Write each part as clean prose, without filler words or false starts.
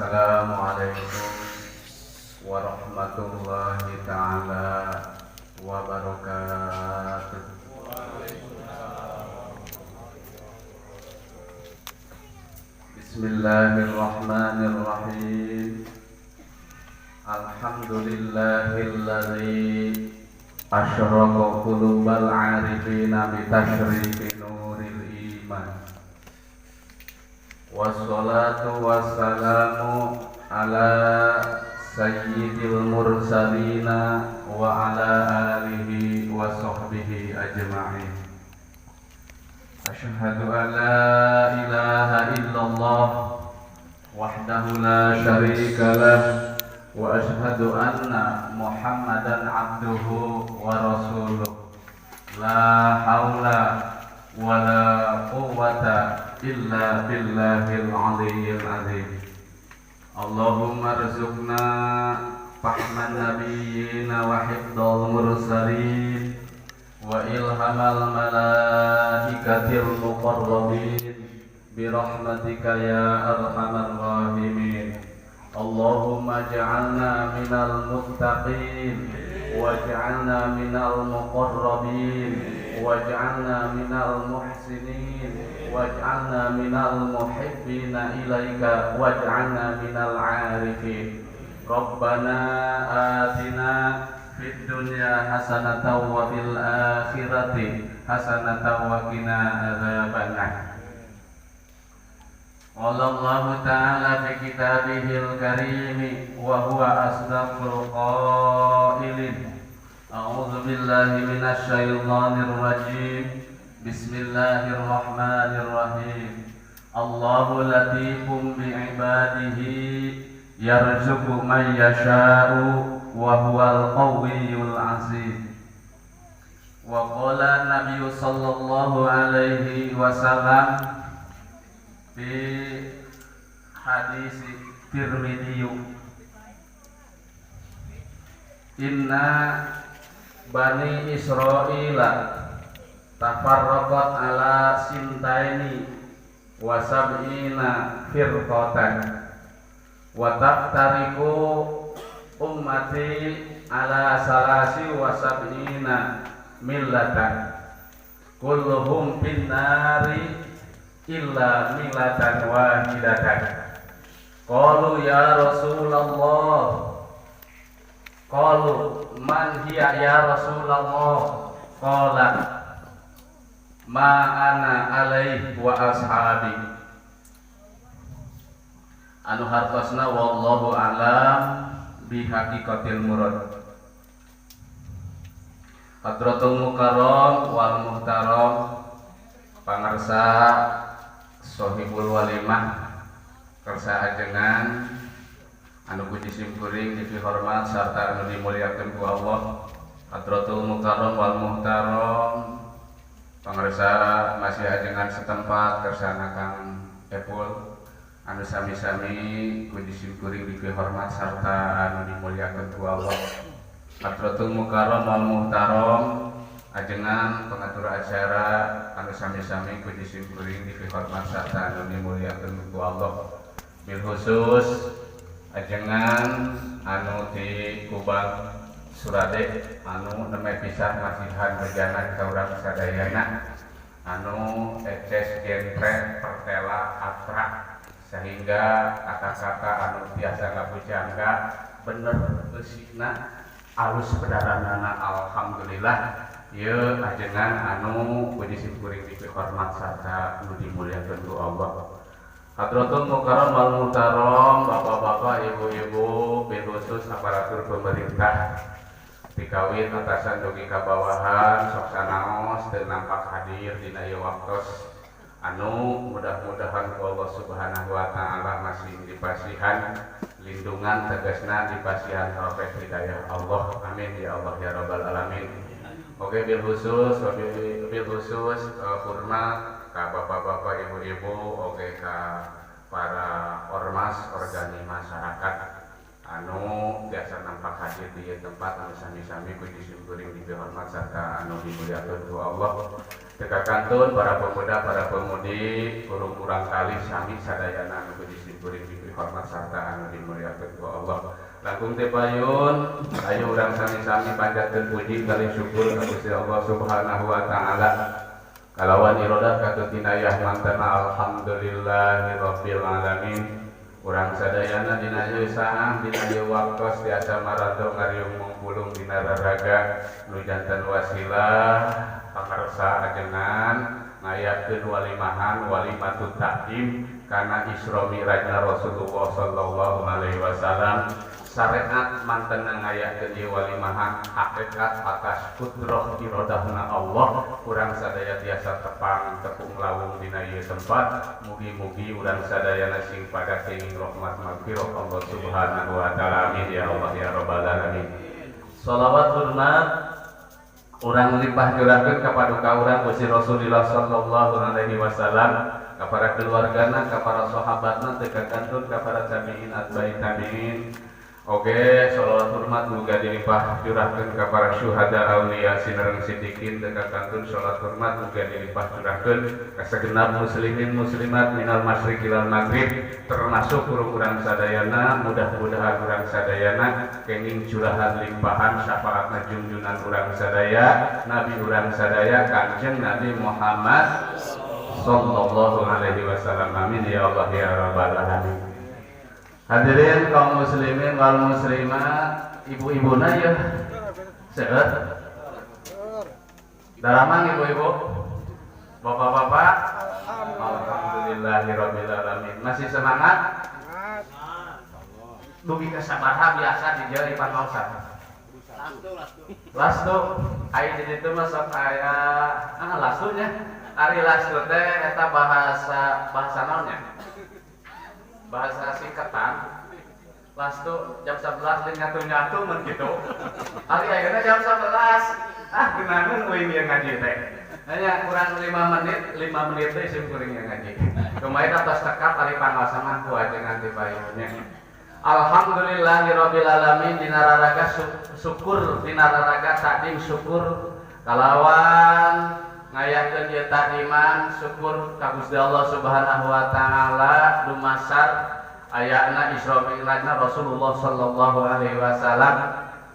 Assalamualaikum warahmatullahi ta'ala wabarakatuh. Bismillahirrahmanirrahim. Alhamdulillahilladzi asyraqa qulubal 'arifina bi tasyriqi nuril iman. Wassalatu wassalamu ala sayyidil mursalina wa ala alihi wa sahbihi ajma'in. Asyhadu an la ilaha illallah wahdahu la syarika lah wa asyhadu anna Muhammadan abduhu wa rasuluh. La haula wa la quwwata illa billahil aliyyil azim. Allahumma rzuqna fahman nabiyyina wa hifdzal mursalin wa ilhamal malaikatil muqarrabin bi rahmatika ya arhamar rahimin. Allahumma ja'alna minal muttaqin waj'alna minal muqarrabin waj'alna minal muhsinin waj'alna minal muhibbina ilaika waj'alna minal 'arifin. Rabbana atina fid dunya hasanatan wa fil akhirati hasanatan wa qina adzabannar. Qala Allah ta'ala fi kitabihil karim wa huwa asdaqul qailin. A'udzu billahi minasy syaithanir rajim. Bismillahirrahmanirrahim. Allahu latifum bi'ibadihi yarzuqu man yasha'u wa huwal qawiyyul 'aziz. Wa qala Nabi sallallahu alaihi wasallam fi hadis Tirmidzi, inna bani Israila tafarraqat ala sintaini wa sab'ina firqatan wa taftariqu ummati ala salasi wa sab'ina millatan kulluhum finnari illa millatan wahidatan. Qalu ya Rasulullah, qalu man hiya ya Rasulullah? Qala ma ana alaihi wa ashabi. Anu hartosna wallahu a'lam bihaqiqatil murad. Hadratul mukarram wal muhtaram, pangarsa sohibul walimah kersa ajengan anu puji simkuring dipihormat sarta anu dimuliakeun ku Allah. Hadratul mukarram wal muhtaram, pangarsa masih ajengan setempat kersana Kang Epul anu sami-sami puji simkuring dipihormat sarta anu dimuliakeun ku Allah. Hadratul mukarram wal muhtaram, ajengan pengatur acara anu sami-sami puji simkuring dipihormat sarta anu dimuliakeun ku Allah. Bil khusus ajengan anu di Kubang Surade anu nemeh pisan masihan bejanan ka urang sadayana anu eces genre pertela atra sehingga kata-kata anu biasa ngabujangga bener eusikna alus pedaranana. Alhamdulillah ieu ajengan anu puji simkuring dipihormat sarta anu dimuliakeun ku Allah. Hadratul mukarram wal muhtaram, bapak-bapak, ibu-ibu, bil khusus aparatur pemerintah dikawin atasan dugi kabawahan sok sanaos teu nampak hadir dina ieu waktos anu mudah-mudahan ku Allah Subhanahu wa taala masih dipasihan lindungan tegasna dipasihan taufik hidayah Allah. Amin ya Allah ya rabbal alamin. Oke, bil khusus hormat ka bapak-bapak, ibu-ibu, oke ka para ormas organi masyarakat anu biasa nampak hadir di tempat anu sami-sami ku disimkuring dihormat serta anu dimuliakeun ku Allah. Teka kantun para pemuda, para pemudi, kurang kali sami sadayana anu disimkuring dihormat serta anu dimuliakeun ku Allah. Langkung teh payun, ayo urang sami-sami panjatkeun puji kali syukur ka Gusti Allah Subhanahu wa taala. Kalawan irodah katutinayah mantena alhamdulillahirabbil alamin. Urang sadayana dina ieu saang dina ieu waktos tiasa marado ngariung mungpulung dina raraga nu janten wasilah pakarsa ajengan ngayakeun walimahan walimatut takdim kana Isra Mi'rajna Rasulullah sallallahu alaihi wasallam. Syariat manten ngayakeun ieu walimahan hakikat atas kudrah iradahna Allah. Urang sadaya tiasa tepung lawung dina ieu tempat. Mugi-mugi urang sadayana sing pada kenging rahmat magfirah Allah Subhanahu wa taala. Amin ya Allah ya rabbal alamin. Shalawat hormat urang limpah jurakeun ka paduka urang Gusti Rasulullah sallallahu alaihi wasallam, ka para keluargana, ka para sahabatna, teu kantun ka para tabi'in atba'i tabi'in. Oke, sholawat hormat muga dilimpah curahkeun ka para syuhada aulia sinereng sidikin, teu kantun sholawat hormat muga dilimpah curahkeun ka sagenap muslimin muslimat minal masyriqi wal maghrib, termasuk urang sadayana. Mudah-mudahan urang sadayana kenging curahan limpahan syafaatna junjunan urang sadaya nabi urang sadaya Kanjeng Nabi Muhammad sallallahu alaihi wasallam. Amin ya Allah ya rabbal alamin. Hadirin kaum muslimin wal muslimat, ibu-ibuna ya seueur daramang ibu-ibu, bapak-bapak, alhamdulillahirabbil alamin. Masih semangat? Dugi kesabaran biasa di jalan Ipan Mausa. Lastu aya di ditu mah sok aya lastunya. Ari lastu teh eta bahasa naonnya? Bahasa singkatan. Lastu jam 11 teh nyatu-nyatu mun kitu. Ari ayeuna jam 11. Geunangeun euy ieu ngaji teh. Hanya kurang 5 menit teh sim kuring ngaji. Kumaha tos tekap ari pangaosangan ku ajengan ti payunnya. Alhamdulillahirabbil alamin. Dina raraga syukur, dina raraga takdim syukur kalawan ngayakeun ieu takdiman syukur ka Gusti Allah Subhanahu wa taala dumasar ayana Isra Mi'rajna Rasulullah sallallahu alaihi wasallam.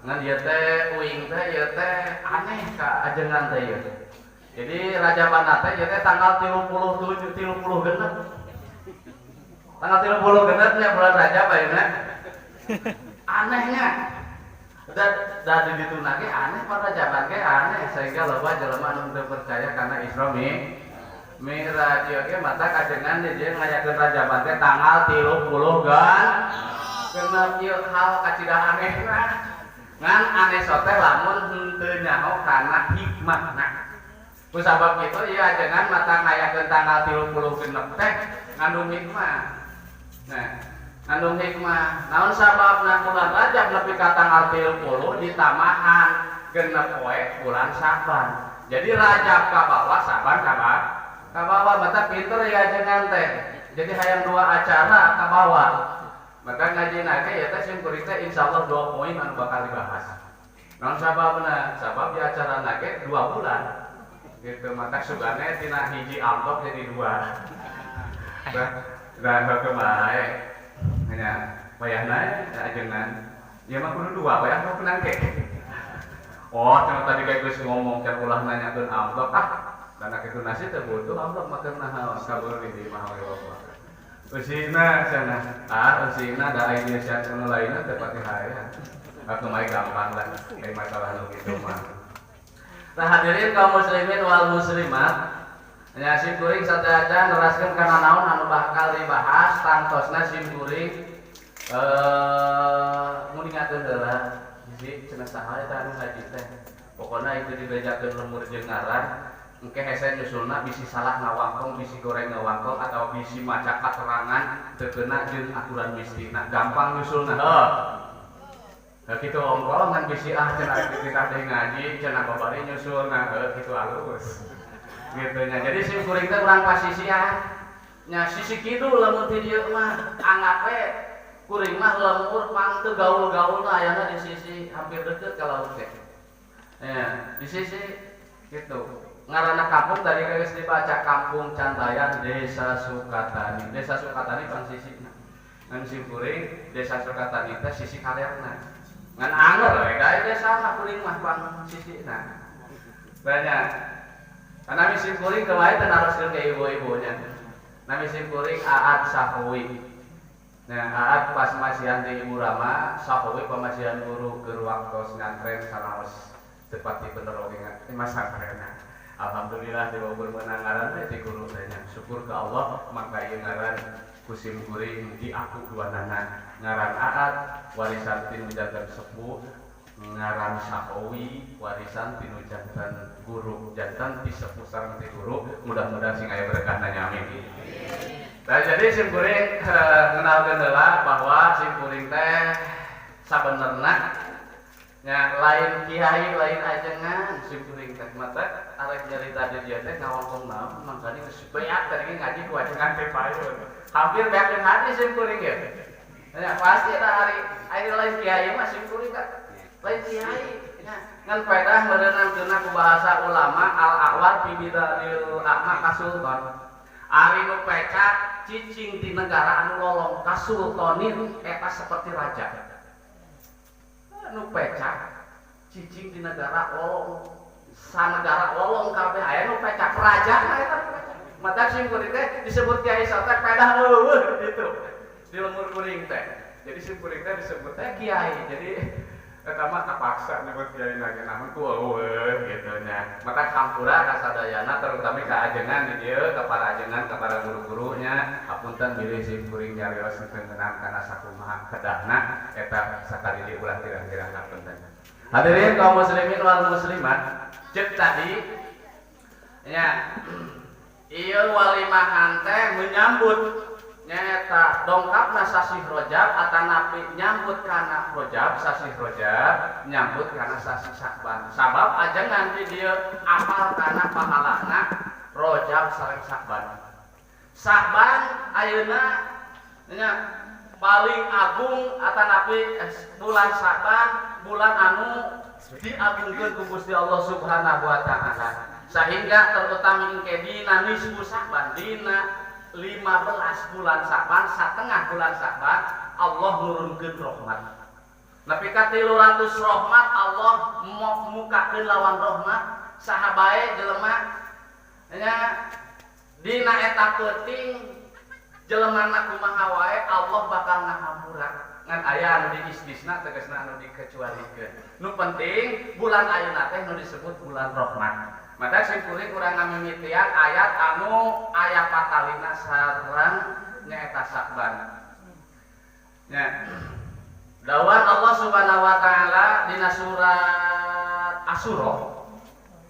Ngan ieu teh uing teh ieu teh aneh ka ajengan teh ieu. Jadi Rajabana teh ieu teh tanggal 30 genep. Tanggal 30 genep nya bulan Rajab ayeuna. Anehnya dari ditu nage aneh pada jaban ge aneh sehingga loba jelema anu teu percaya kana Isra Mi'raj ge mata kajengan jeung ngayakeun Rajaban teh tanggal 30 genep ieu hal kacida anehna. Ngan aneh teh lamun henteu nyaho kana hikmahna. Ku sabab kitu ieu ajengan mata ngayakeun tanggal 30 genep teh ngandung hikmah. Nah, ngandung hikmah. Naon sababna bulan Rajab nepi ka tanggal 30 ditamahan genep poe bulan Saban. Jadi Rajab ka bawah, Saban ka bawah. Mata pinter ya ajengan teh. Jadi hayang 2 acara ka bawah. Maka ngajina ge ya teh sim kuring teh insyaallah 2 poin anu bakal dibahas. Naon sababna? Sabab di acara nage 2 bulan. Gitu maka sugane tina hiji amplop jadi 2. Dan kemae hanya payahna ajengan ya mah kudu 2 payah mau kenang ke. Oh cuma tadi kayak geus ngomong can ulah nanyakeun amplop dan kitu nasi teh butuh amplop makan naon kabur di mah we bapak. Usina cenah usina da aya siat anu lainna teh pati hayang. Atuh mah gampang lah kayak masalah nu kitu mah. Nah hadirin kaum muslimin wal muslimat, nya sim kuring sadaya neraskeun kana naon anu bakal dibahas tangtosna sim kuring mun ingatkeun heula hiji cenah saha eta anu haji teh. Pokona itu dibejakeun lemur jeung ngaran engke hese nyusulna bisi salah ngawangkong, bisi goreng ngawangkong atau bisi maca katerangan teu keuna jeung aturan mistina. Gampang nyusulna. Heuh kitu ongkol ngan bisi cenah kita teh ngaji cenah babari nyusulna kitu alus. Gitunya. Jadi sim kuring teh urang pasisian nya sisi kitu lamun ti dieu mah anggap we kuring mah lemur pang teu gaul-gaul ayana di sisi hampir deket ka laut teh. Ya, di sisi gitu. Ngaranna kampung tadi geus dibaca Kampung Cantayan Desa Sukatani. Desa Sukatani pang sisina. Ngan simkuring Desa Sukatani teh sisi kalerna. Ngan anger we da desa kuring mah pang sisina. Banyak. Karena misi kuring kemarin tenaroskeun ke ibu-ibunya. Nami simkuring Aat Sahowi. Nah, Aat pas masihan di Ibu Rama, Sahowi pamasihan guru ke waktos ngantren sanaos tepati bener oge masa karena. Alhamdulillah di bawah menangaran di guru tanya. Syukur ke Allah maka ieu ngaran kusim kuring di aku duanana. Ngaran Aat warisan tinu janten sepuh, ngaran Sahowi warisan tinu janten guru, janten di sepuh sareng ti guru. Mudah-mudahan sing aya berkahna amin. Nah, jadi simkuring kenalkeun heula bahwa simkuring teh sabenerna nya lain kiai lain ajengan simkuring teh mata arek nyarita di dieu teh ngawongkong naon mangkani geus beak tadi ngaji ku ajengan teh payun. Hampir beakeun hati simkuring ge. Nya pasti da hari lain kiai mah simkuring ka lain kiai nya ngan faedah meureunankeunna ku bahasa ulama al-a'war fi bidalil a'ma kasultan. Ari nu pecak cicing di negara anu lolong kasultanin eta seperti raja. Nu pecak cicing di negara lolong sanegara lolong kabeh aya nu pecak raja eta pecak. Mata simkuring teh disebut kiai teh pedah eueuh gitu. Di lemur kuring teh. Jadi simkuring teh disebut teh kiai. Jadi eta mah kapaksa nyebut kiai lagi namun ku eueuh gitu nya. Mata kampura kasadayana terutama ka ajengan di dieu kepada ajengan kepada guru-gurunya hapunten bilih simkuring nyarios ngeunaan kana sakumaha kedahna eta sakali diulah kira-kira kapunten. Hadirin kaum muslimin wal muslimat, cek tadi nya ieu walimahan teh menyambut nyaeta dongkapna sasih Rajab atanapi nyambut kana Rajab sasih Rajab nyambut kana sasih Syakban. Sabab ajengan di dieu apal kana pahalana Rajab sareng Syakban. Syakban ayeuna nya paling agung atanapi bulan Syakban bulan anu diagungkeun ku Gusti Allah Subhanahu wa taala. Sehingga terutama engke dina nisfu Syakban dina 15 bulan Syakban, satengah bulan Syakban Allah nurunkeun rahmat. Nepi ka 300 rahmat Allah mukakeun lawan rahmat saha bae jelema nya dina eta peuting jelemana kumaha wae Allah bakal ngahampura. Ngan aya anu diistisna tegasna anu dikecualikeun. Nu penting bulan ayeuna teh nu disebut bulan rahmat. Maka simkuring kurang ngamimitian ayat anu aya patalina sareng nyaeta Syakban. Nya. Dawan Allah Subhanahu wa taala dina surat Asy-Syura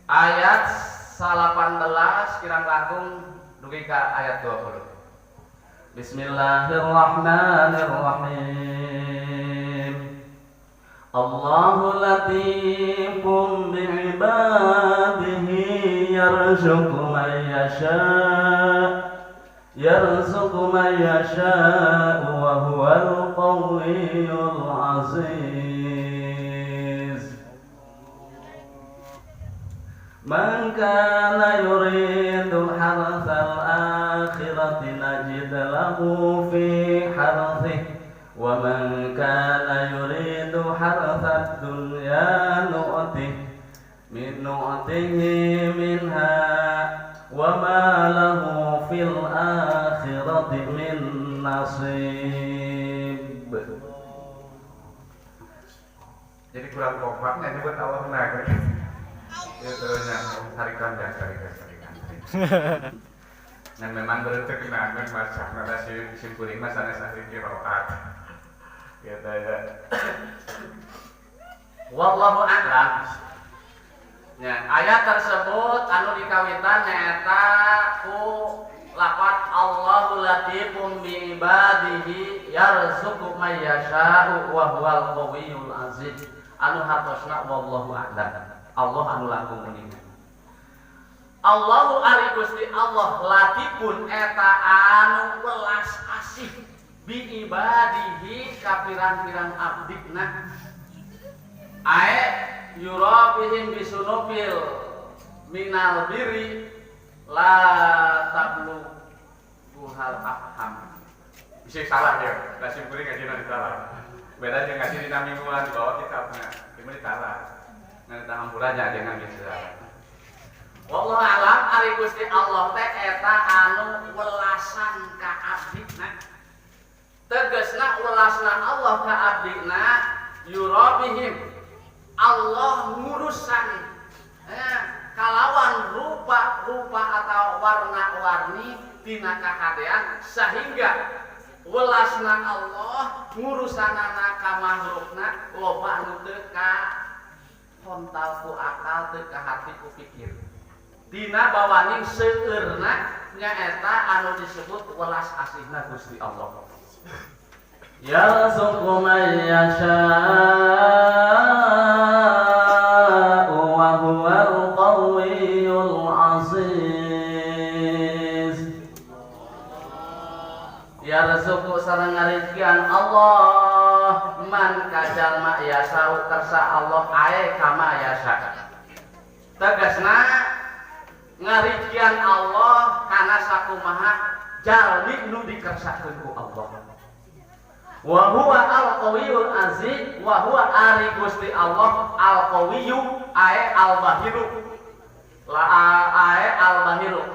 ayat 18 kirang langkung dugi ka ayat 20. Bismillahirrahmanirrahim. Allahu latifum bi'ibadihi yarzuqu man yasha wa huwal qawiyyul aziz. Man kana yuridu harthal akhirati najid lahu fi harthihi wa man kana yuridu harthad dunya nu'tihi minha wa ma lahu fil akhirati min nasib. Jadi kurang kompaknya nyebut Allah benar. Ya terusnya tarikan. Dan memang berarti kena akan masak nada simpuling masana sahri kiroat. Gitu ya. Wallahu a'lam. Ya, ayat tersebut anu dikawitan nyaeta ku lafaz Allahu latifum bi ibadihi yarzuqu may yasha'u wa huwal qawiyyul aziz. Anu hartosna wallahu a'lam. Allah anu langkung meuningna. Allahu ari Gusti Allah latifun eta anu welas asih bi ibadihi ka pirang-pirang abdina ae yurabihim bisunufil minal biri la tablu hal afham. Bisa salah ya, kasih kuring ngaji nanti salah. Beda jeung ngaji dina mingguan di bawah kitabnya, ini salah. Nanti hampurannya dengan bisa. Wallahu alam ari Gusti Allah teh eta anu welasan ka abdina. Tegasna welasna Allah ka abdina yurabihim. Allah ngurusan kalawan rupa-rupa atau warna-warni tina kahadean sehingga welasna Allah ngurusanana ka makhlukna loba anu teu ka hontal ku akal teu ka hati ku pikir. Dina bawaning seueurna nyaeta anu disebut welas asihna Gusti Allah. Yarzuqu man yasha'u wa huwal qawiyyul 'aziz. Yarzuqu sareng ngarizkian Allah man kajalma yasau kersa Allah ae kama yasa. Tegasna ngarizkian Allah kana sakumaha jalmi nu dikersakeun ku Allah. Wa huwa al-qawiyyul aziz wa huwa ari Gusti Allah al-qawiyyu ae al-bahiru la ae al-bahiru.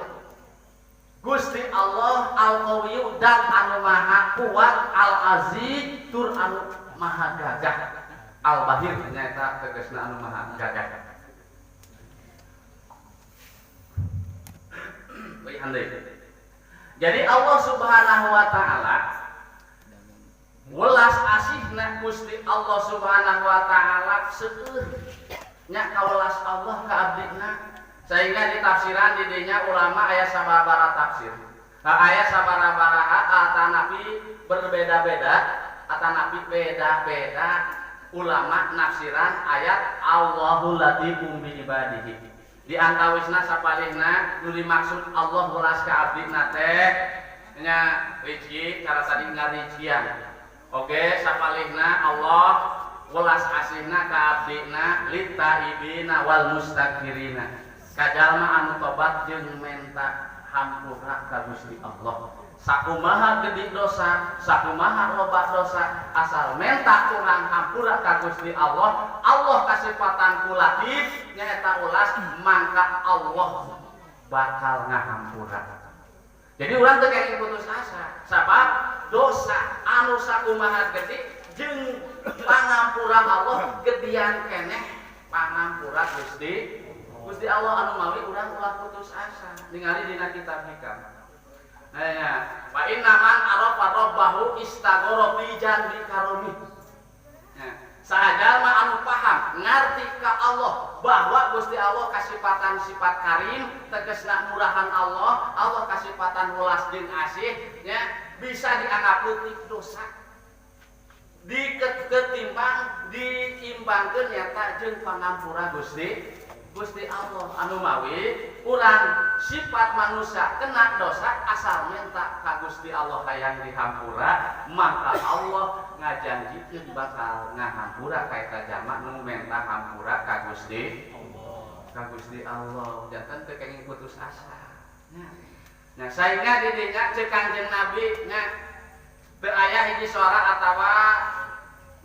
Gusti Allah al-qawiyyu dan anu maha kuat al-aziz tur anu maha gagah. Al-bahir nyaeta tegasna anu maha gagah. Baik handai. Jadi Allah Subhanahu wa taala welas asihna Gusti Allah Subhanahu wa taala seueur nya kawelas Allah ka abdina sehingga di tafsiran di dinya ulama aya sababaraha tafsir. Aya sababaraha atanapi berbeda-beda, atanapi beda-beda ulama nafsiran ayat Allahu latifum bi ibadihi. Di antawisna sapalihna nu dimaksud Allah welas ka abdina teh nya rizki cara tadi ngarijian. Oke, sapalihna Allah welas asihna ka abdina litaibina wal mustakbirina. Kajalma anu tobat jeung menta hampura ka Gusti Allah. Sakumaha gede dosa, sakumaha loba dosa, asal menta urang hampura ka Gusti Allah, Allah kasipatan ku latif nyaeta ulas mangka Allah bakal ngahampura. Jadi urang teu kenging putus asa, sabab dosa anu sakumaha gede jeung pangampura Allah gedian keneh pangampura Gusti Allah anu mawi urang ulah putus asa ningali dina kitab hikam. Fa inna man arafa rabbahu istaghara fi janbi karomi. Sahaja mah anu paham ngarti ka Allah bahwa Gusti Allah kasipatan sifat karim tegasna murahan Allah, Allah kasipatan welas jeung asih nya bisa dianggap leutik dosa. Diketimbang diimbangkeun nyata jeung pangampura Gusti Allah anu mawi urang sifat manusia kena dosa asal minta ka Gusti Allah hayang dihampura maka Allah ngajanjikeun bakal ngahampura ka eta jama nu minta hampura ka Gusti Allah janten teu kenging putus asa. Nah saingga di dinya ceuk Kanjeng Nabi nya teu aya hiji suara atawa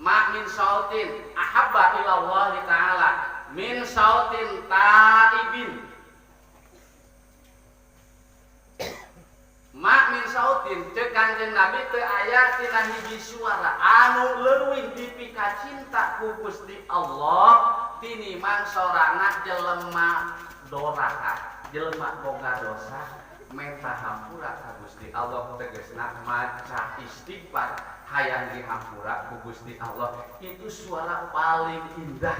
ma min sautin ahabba ilallah taala min sautin taibin. Ma min sautin ceuk Kanjeng Nabi teu aya tina hiji suara anu leuwih dipika cinta ku Gusti Allah tinimbang sorana jelema doraka, jelema boga dosa menta hampura ka Gusti Allah tegasna maca istighfar hayang dihampura ku Gusti Allah itu suara paling indah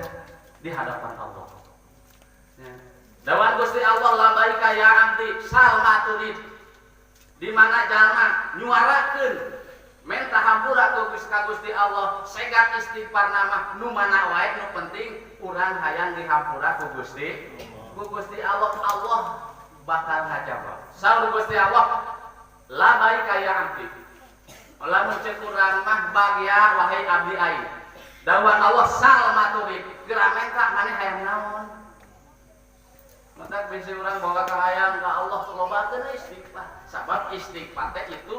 di hadapan Allah. Dawan Gusti Allah labaika ya abdi salma turid. Di mana jalma nyuarakeun menta hampura ku Gusti Allah segat istighfar nama nu mana wae nu penting urang hayang dihampura ku Gusti Allah, Allah bakal ngajawab. Saur Gusti Allah labaika ya abdi. lamun ceuk urang mah bagya wahai abdi aing. Dawuh Allah sal maturid, geramen ka maneh hayang naon? Maka bisi urang bawa ka hayang ka Allah lobakeun istighfar. Sabab istighfar teh itu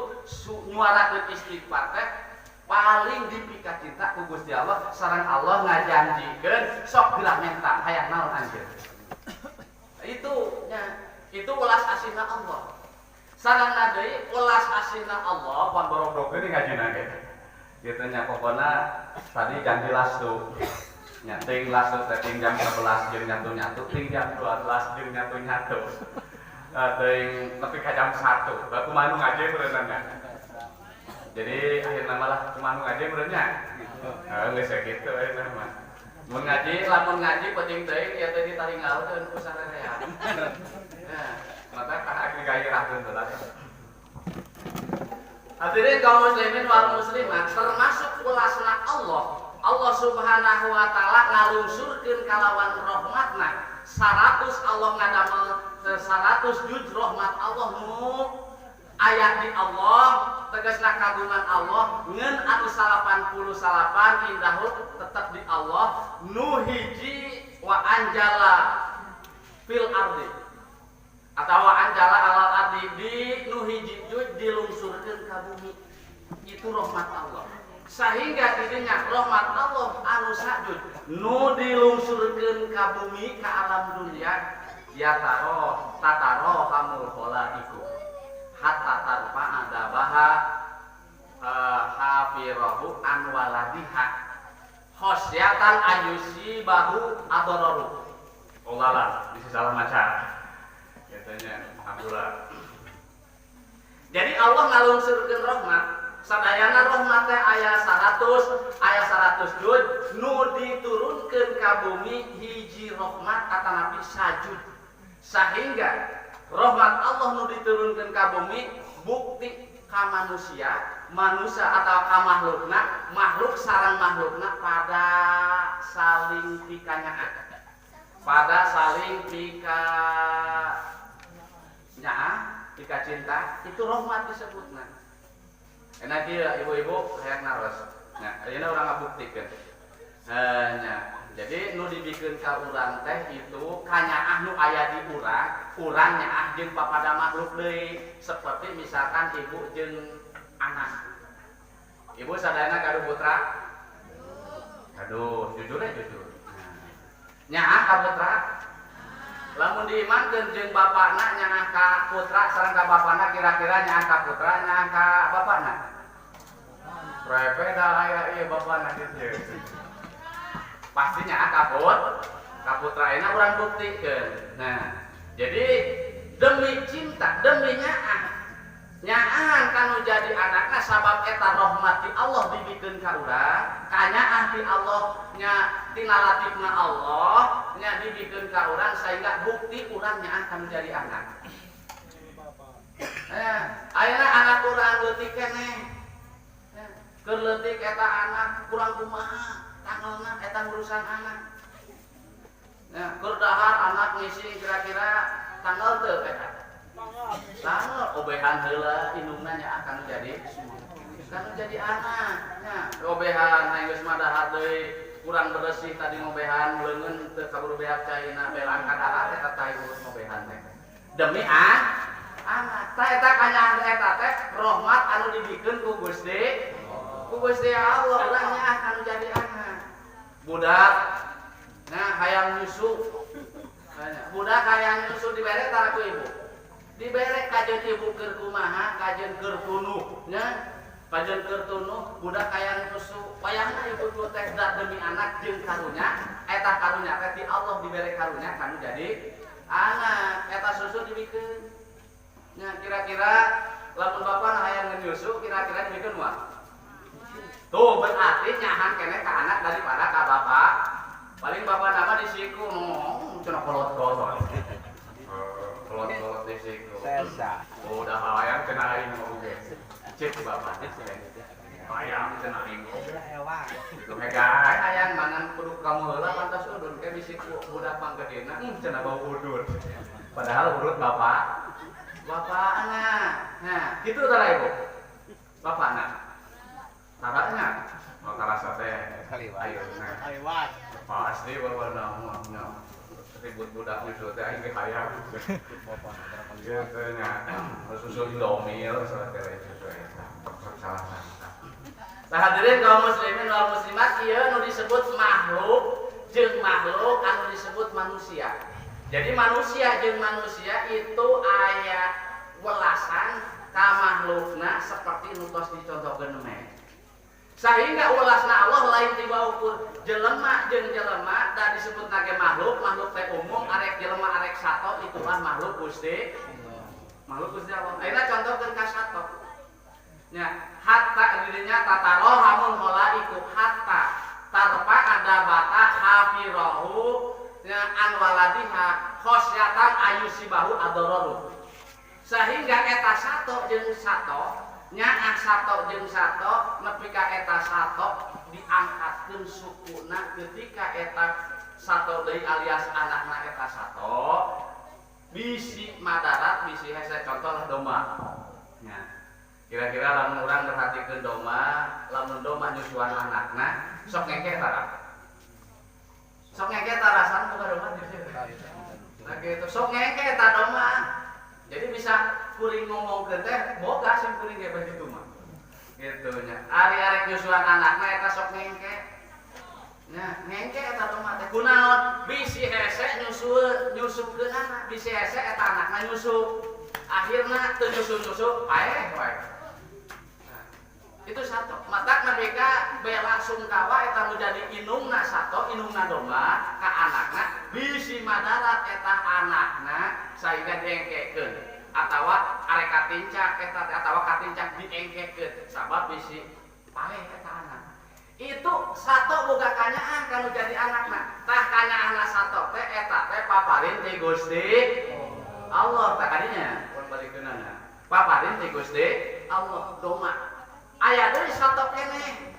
nyuarakeun istighfar teh paling dipika cinta ku Gusti Allah sareng Allah ngajanjikeun sok geramen ka hayang naon anjeun. Itu ulas asina Allah. Sarana deui ulas asina Allah pan borodogkeun di ngajina ge. Kitu nya pokona tadi ganti lastu. Nya ting lastu teh ting jam 11 jeung nyatu-nyatu, ting jam 12 jeung nyatu-nyatu. Ting nepi ka jam 1. Bae kumaha nu ngaji beureunan. Jadi akhirna malah kumaha nu ngaji beureunya. Geus sakitu aya mah. Mun lamun ngaji penting teuing ya teh ditaringgalkeun ku sarerean. Maka kahak digairahkeun heula. Hadirin kaum muslimin wal muslimat, termasuk ulasna Allah Subhanahu wa taala ngalungsurkeun kalawan rahmatna 100 Allah ngadamel 100 juj rahmat Allah nu aya di Allah tegasna kagungan Allah ngeun anu 88 indahul tetap di Allah nu hiji wa anjala fil ardi atau anjala alal ardi di nu hiji juj dilungsurkeun ka bumi itu rahmat Allah sehingga didinya rahmat Allah anu sajud nu dilungsurkeun ka bumi ka alam dunia ya tataro kamul khalaiku hatta tarfa adabaha hafirahu an waladiha khosyatan ayusi bahu adororu olalah bisa salah maca katanya alhamdulillah. Jadi Allah ngalungsurkeun rahmat sadayana rahmat teh aya 100 juz nu diturunkeun ka bumi hiji rahmat atanapi sajud sehingga rahmat Allah nu diturunkeun ka bumi bukti ka manusia atau ka makhluk sareng makhlukna pada saling pikanyaan pada saling pika cinta itu rahmat disebutna. Enak dia ibu-ibu hayang naros. Nah, ayeuna urang ngabuktikeun. Jadi nu dibikeun ka urang teh itu kanyaah nu aya di urang nyaah jeung papada makhluk deui. Seperti misalkan ibu jeung anak. Ibu sadayana gaduh putra? Aduh, jujur. Nyaah ka putra? Lamun diimankeun jeung bapana nyaah ka putra sareng ka bapana kira-kira nyaah ka putra nyaah ka bapana. Repe da aya ieu bapana kieu. Pasti nyaah ka putra ayeuna urang buktikeun. Nah, jadi demi cinta, demi nyaahan kanu jadi anakna sabab eta rahmat ti Allah dibikeun ka urang, kanyaah ti Allah nya tina latifna Allah nya dibikeun ka urang sehingga bukti urang nyaah kanu jadi anak. Ayeuna anak urang leutik keneh. Keur leutik eta anak kurang kumaha tanggalna eta urusan anak. Keur dahar anak ngisi kira-kira tanggal teu eta. Tanggal obehan heula indungna nya akan jadi anak. Nya obehan hayang geus madahar deui kurang bersih tadi ngobehan leungeun teu kaburu beak caina belang ka dahar eta teh urus ngobehan teh. Demi anak. Tah eta kanyahan eta teh rahmat anu dibikeun ku Gusti Allah urang nya akan jadi anak. Budak hayang nyusu. Budak hayang nyusu dibere tara ku ibu. Dibere kajeun ibu keur kumaha, kajeun keur tunuh nya. Kajeun keur tunuh budak hayang nyusu. Wayahna ibu tu teh demi anak jeung karunya, eta karunya teh ti Allah dibere karunya kanu jadi anak. Eta susu dibikeun. Nya kira-kira lamun bapak hayang nyusu kira-kira dibikeun moal. Tuh berarti nyahan keneh ka anak daripada ka bapak. Paling bapak nama disiku cenah kolot-kolot. Kolot-kolot disiku. Sesa. Udah hayang cenah aing oge. Cek bapak teh. Hayang cenah aing. Itu mega hayang mangan kudu kamu heula pantas udun ke disiku budak panggedena cenah bau udun. Padahal urut bapakna. Nah, kitu tara ibu. Bapakna. taranya mau karasa teh ayo Aliwat. pasti bawa nama ribut budak nyusul teh aing hayang gitu nya susul domil salah teh susul eta salah sangka. Nah hadirin kaum muslimin wal muslimat ieu nu disebut makhluk jeung makhluk anu disebut manusia. Jadi manusia jeung manusia itu aya welasan ka makhlukna seperti nu tos dicontohkeun meh. Sehingga ulasna Allah lain tiba ukur jelema jeung jelema da disebut nage makhluk teh umum arek jelema arek sato itulah makhluk Gusti Allah. Ayeuna contohkeun ka sato. Nya hatta dirinya tatarohamul malaiku hatta tarpa ada bata hafirahu nya anwaladiha khosyatan ayusibahu adararu. Sehingga eta sato jeung sato nya sato jeung sato nepi ka eta sato diangkatkeun sukuna ketika eta sato deui alias anakna eta sato bisi madarat bisi hese contoh domba nya kira-kira lamun urang perhatikeun domba lamun domba nyusuan anakna sok ngeke tara san buka domba nah gitu sok ngeke ta domba jadi bisa kuring ngomongkeun teh boga sing kuring ge begitu mah gitu nya ari arek nyusuan anakna eta sok ngengke nya ngengke eta domba teh kunaon bisi hese nyusupkeun anak bisi hese eta anakna nyusup akhirna teu nyusup paeh wae. Itu satu mata mereka bela sungkawa eta nu jadi inungna sato inungna domba ka anakna bisi madarat eta anakna sehingga diengkekeun atawa arek katincak eta atawa katincak diengkekeun sabab bisi paeh eta anak itu sato boga kanyaan kanu jadi anakna tah kanyaanna sato teh eta teh paparin ti Gusti Allah tah kadinya pun balikeunana paparin ti Gusti Allah domba aya deui sato keneh.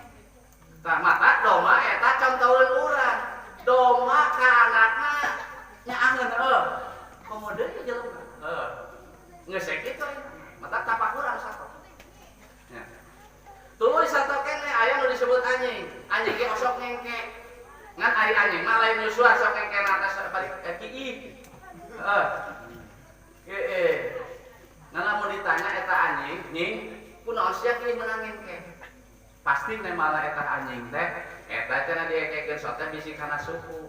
Tah mata domba eta contoheun urang. Domba ka anakna nyaangeun komo deui jelema. Geus kitu mata tapak urang sato. Nya. Tuluy sato keneh aya nu disebut anjing. Anjing ge osok ngengke. Ngan ari anjing mah lain nyusuan sok ngengke atas balik kieu. Nah lamun ditanya eta anjing, nying kunaon sia kieu meunang ngengke pasti teh malah eta anjing teh eta cenah diengkekeun sok teh bisi kana suku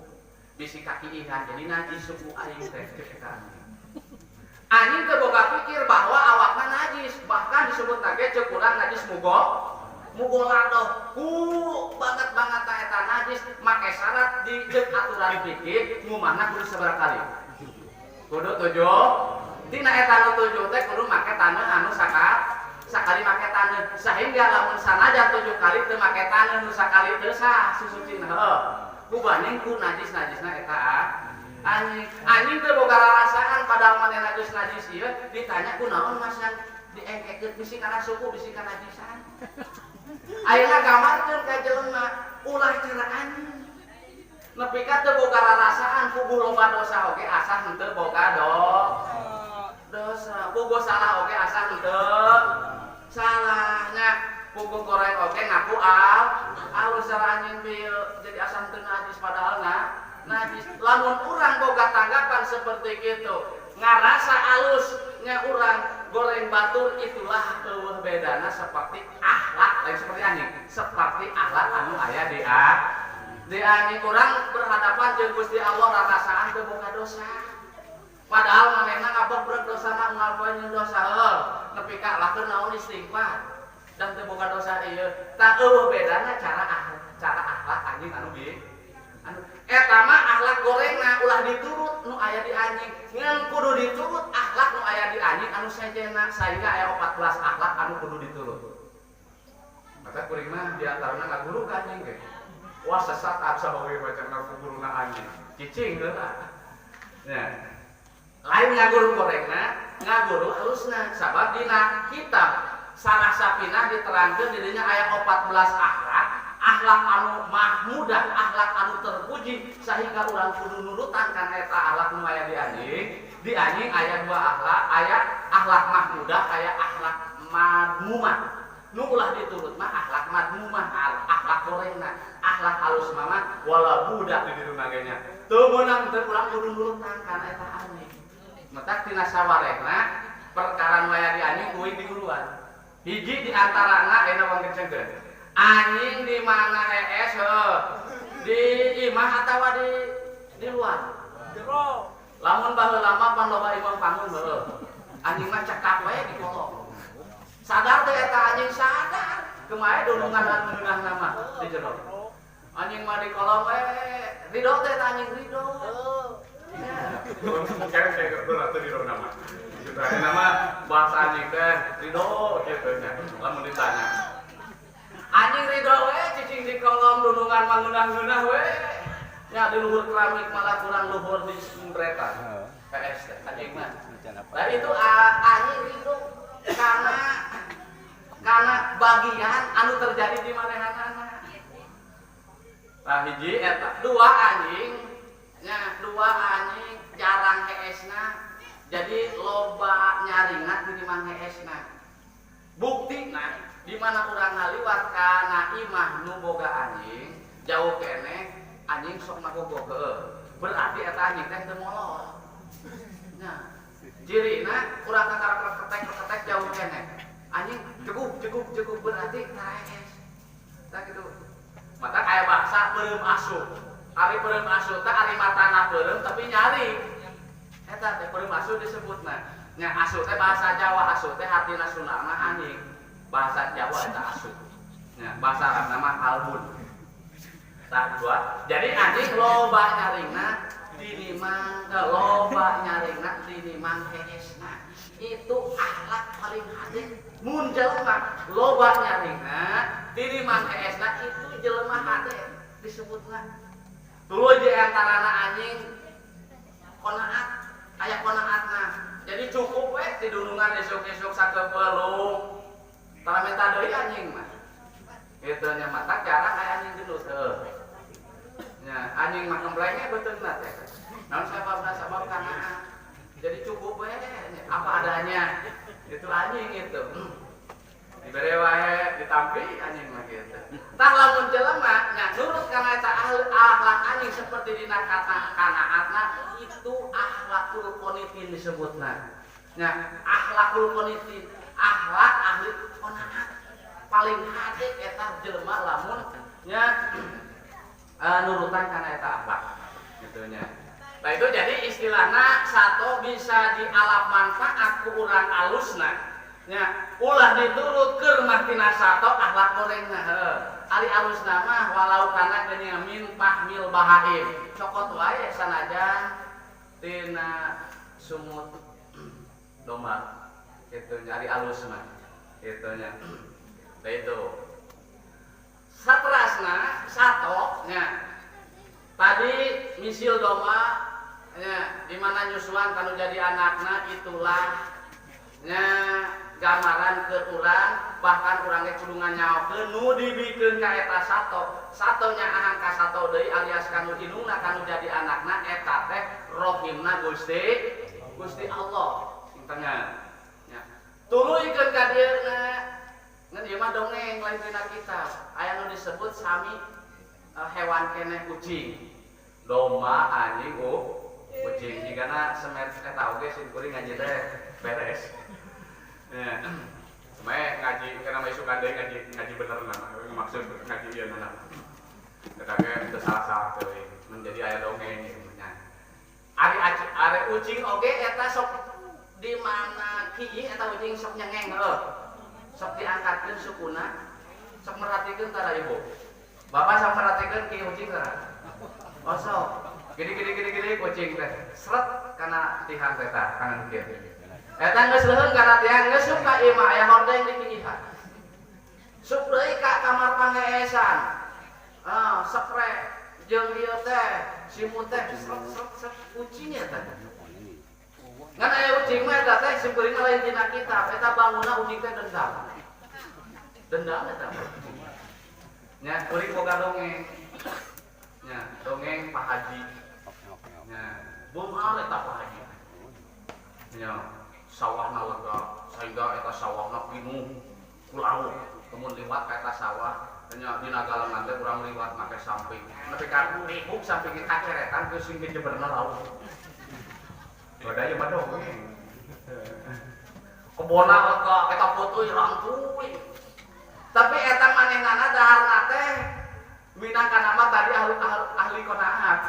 bisi ka kiihan jadi najis suku aing teh eta anjing teh boga pikir bahwa awakna najis bahkan disebut lagi ceuk urang najis mugo ladoh ku banget ta eta najis make syarat di jeung aturan fikih ngumahna kudu sabaraha kali kudu 7 tina eta nu 7 teh kudu make taneuh anu sakali make taneuh sehingga lamun sanajan 7 kali teu make taneuh nu sakali teu sah susucina kubanding ku najis-najisna eta anjing teu boga rarasaan padahal manehna geus najis ieu ditanya kunaon mas yang diengkekeun bisi kana suku bisi kana najisan ayeuna gambarkeun ka jelema ulah cara anjing nepi ka teu boga rarasaan puguh loba dosa oge asal henteu boga dosa puguh salah oge asal henteu salahnya puguh goreng oge ngaku alus cara anjing bil jadi asal teu najis padahal najis lamun urang boga tanggapan seperti kitu ngarasa alusnya urang goreng batur itulah eueuh bedana seperti akhlak lain seperti anjing seperti akhlak anu aya di anjing urang berhadapan jeung Gusti Allah rarasaan teu boga dosa padahal manehna ngabebrek dosana ngalpoeun dosa nepi ka lakeun naon istighfar dan teu boga dosa ieu tah eueuh bedana cara akhlak anjing anu eta mah akhlak gorengna ulah diturut nu aya di anjing ngan kudu diturut akhlak nu aya di anjing anu sejenna sehingga aya 14 akhlak anu kudu diturut maka kuring mah di antarana ngaguru ka anjing ge wah sesat absa bae baca ngaguruna anjing cicing heula nya lain ngaguru gorengna ngaguru halusna sabab dina kitab salah sapina diterangkeun dirinya aya 14 akhlak anu mahmudah akhlak anu terpuji sehingga urang kudu nurutan kana eta akhlak nu aya di anjing aya 2 akhlak aya akhlak mahmudah aya akhlak madmumah nu ulah diturut mah akhlak madmu mah akhlak gorengna akhlak halus mah wala budak di diruna ge nya teu meunang teu urang kudu nurutan kana eta anjing matak tina sawarehna perkara nu aya di anjing kuing di guruan hiji di antarana aya wong kecengeun anjing di mana hees di imah atawa di luar jero lamun baheula mah pan loba imam pangun heueuh anjing mah cekap wae di kolong sadar teh eta anjing sadar kemae dulungan anu ngeunah nama di jero anjing mah di kolong we ridho teh eta anjing ridho Sekarang saya kerja atau di nama. Kita nama bahasa anjing teh ridho gitu nya. Lamun ditanya. Anjing ridho we cicing di kolong dulungan mangeunah-ngeunah we. Nya di luhur keramik malah kurang luhur di sumpretan. PS teh anjing mah. Lah itu anjing ridho karena bagian anu terjadi di manehanana. Nah hiji eta, dua anjing jarang heesna. Jadi loba nyaringat di mana heesna. Buktina di mana urang ngaliwat kana imah nu boga anjing, jauh keneh anjing sok ngagogo heueuh. Berarti eta anjing teh teu molor. Nah, cirina urang ketek jauh keneh. Anjing cukup berarti taes. Tah kitu. Mata kaya bahasa beureum asup. Ari beureum asup teh ari matana beureum tapi nyari. Eta teh beureum asup disebutna. Nya asup teh bahasa Jawa asup teh hartina Sunda mah anjing. Bahasa Jawa eta asup. Nya bahasa Arab nama albun. Tah dua. Jadi anjing loba nyaringna dinimang heesna. Itu akhlak paling hadis. Mun jelema loba nyaringna dinimang heesna itu jelema hade disebutna. Tuluy di antarana anjing qanaat, aya qanaatna. Jadi cukup we di dulungan esuk-esuk sakeupeulung. Tara minta deui anjing mah. Kitu nya mata jarang aya anjing gendut heuh. Nya anjing mah kemplengnya beteuna teh. Naon sabab qanaat. Jadi cukup we apa adanya. Itu anjing itu. Dibere wae ditampi anjing mah kitu. Tah lamun jelema nya nurut kana eta akhlak anjing seperti dina kata qanaatna itu akhlakul qanitin disebutna. Nya akhlakul qanitin, akhlak ahli qanaat. Paling hade eta jelema lamun nya nurutan kana eta akhlak. Kitu nya. Nah itu jadi istilahna sato bisa dialap manfaat ku urang alusna. Nya ulah diturut keur mah tina sato akhlak gorengna heuh. Ari alusna mah walau kana geuning min pahmil bahaim. Cokot wae sanajan tina sumut domba. Kitu nya ari alus mah. Kitu nya. Nah itu. Saterasna sato nya. Tadi misil domba nya di mana nyusuan kanu jadi anakna itulah nya gambaran ke urang bahkan urang ge kudu nganyaokeun nu dibikeun ka eta sato. Satonya ahang ka sato deui alias kanu indungna kanu jadi anakna eta teh rohimna Gusti Allah. Tengah nya. Tuluykeun ka dieu ngan ieu mah dongeng lain dina kitab. Aya nu disebut sami hewan keneh kucing. Domba anjing kucing jigana semet eta oge sim kuring ngaji teh beres. Ya. Semuanya ngaji karena masuk kandai ngaji bener nama maksud ngaji dia nama. Tetapi itu salah tuh menjadi ayat dongeng nya. Ari ucing oge eta sok di mana kieu eta ucing sok nyengeng sok diangkatkeun sukuna sok merhatikeun tara ibu. Bapak sok merhatikeun kieu ucing tara. Oh sok gede kucing teh seret kana tihang teh kanan kieu. Eta geus leuheung kana teh geus suka ieu mah aya hordeng di kieuhan. Sup deui ka kamar pangeesan. Spray jeung ieu teh simut teh seret kucing eta. Ngan aya ucing mah eta teh simkuring lain dina kitab, eta bangunna ucing teh dendam. Dendam eta. Nya kuring boga dongeng. Nya dongeng Pak Haji. Nya bungal eta Pak Haji. Nya sawahna lega sehingga eta sawahna pinuh ku laut. kemun liwat ka eta sawah nya dina galengan teh urang liwat make samping nepi ka ribuk samping kaceretan geus sing jeberna laut badaya mah dongeng kebona eta putuy rangkuy tapi eta manehna daharna teh minangkana mah tadi ahli qanaat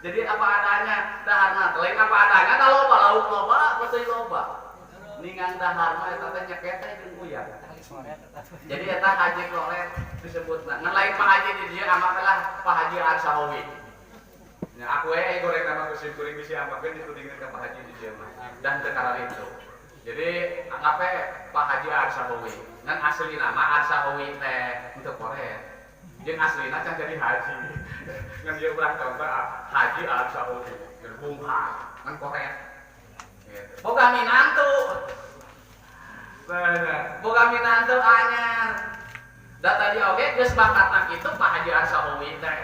jadi apa adanya daharna teh lain apa adanya da loba lauk loba putuy loba ningang dahar mah eta teh nyekete jeung uyah jadi eta haji kloret disebutna ngan lain Pak Haji di dieu amakelah Pak Haji Arsahawi nya aku goreng nama kusim kuring bisi amakeun ditudingkeun ka Pak Haji di dieu mah dan teu karar itu jadi anggape Pak Haji Arsahawi ngan asli nama Arsahawi teh untuk koret jeung aslina can jadi haji ngan dia urang contoh Haji Arsahawi gerbunghan ngan koret boga minantu boga minantu anyar da tadi oge geus bakatna kitu Pak Haji Arsahawi teh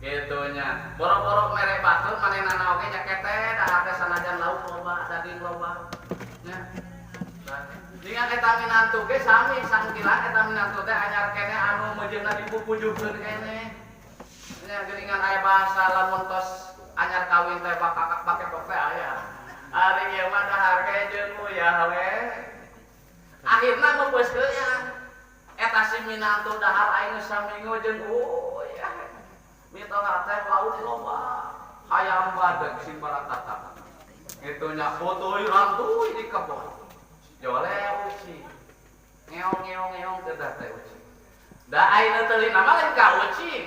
gitunya boro-boro mere batur manehna oge nyakete dahar teh sanajan lauk loba daging loba nya dengan eta minantu ge sami sangkilan eta minantu teh anyar kene anu mejeunna dipupujukeun kene nya geuningan aya bahasa lamun tos anyar kawin teh bakak pake tok teh aya ari ieu mah dahar ge jeung uyah we akhirna meupeuskeun ya eta si minantu dahar aing saminggu jeung uyah mitoha teh laut loba hayam badeg sing barakata itu nya putuy rantuy di kebon jole uci ngeong kedah teh uci da ayeuna teuing nama lain ka ucing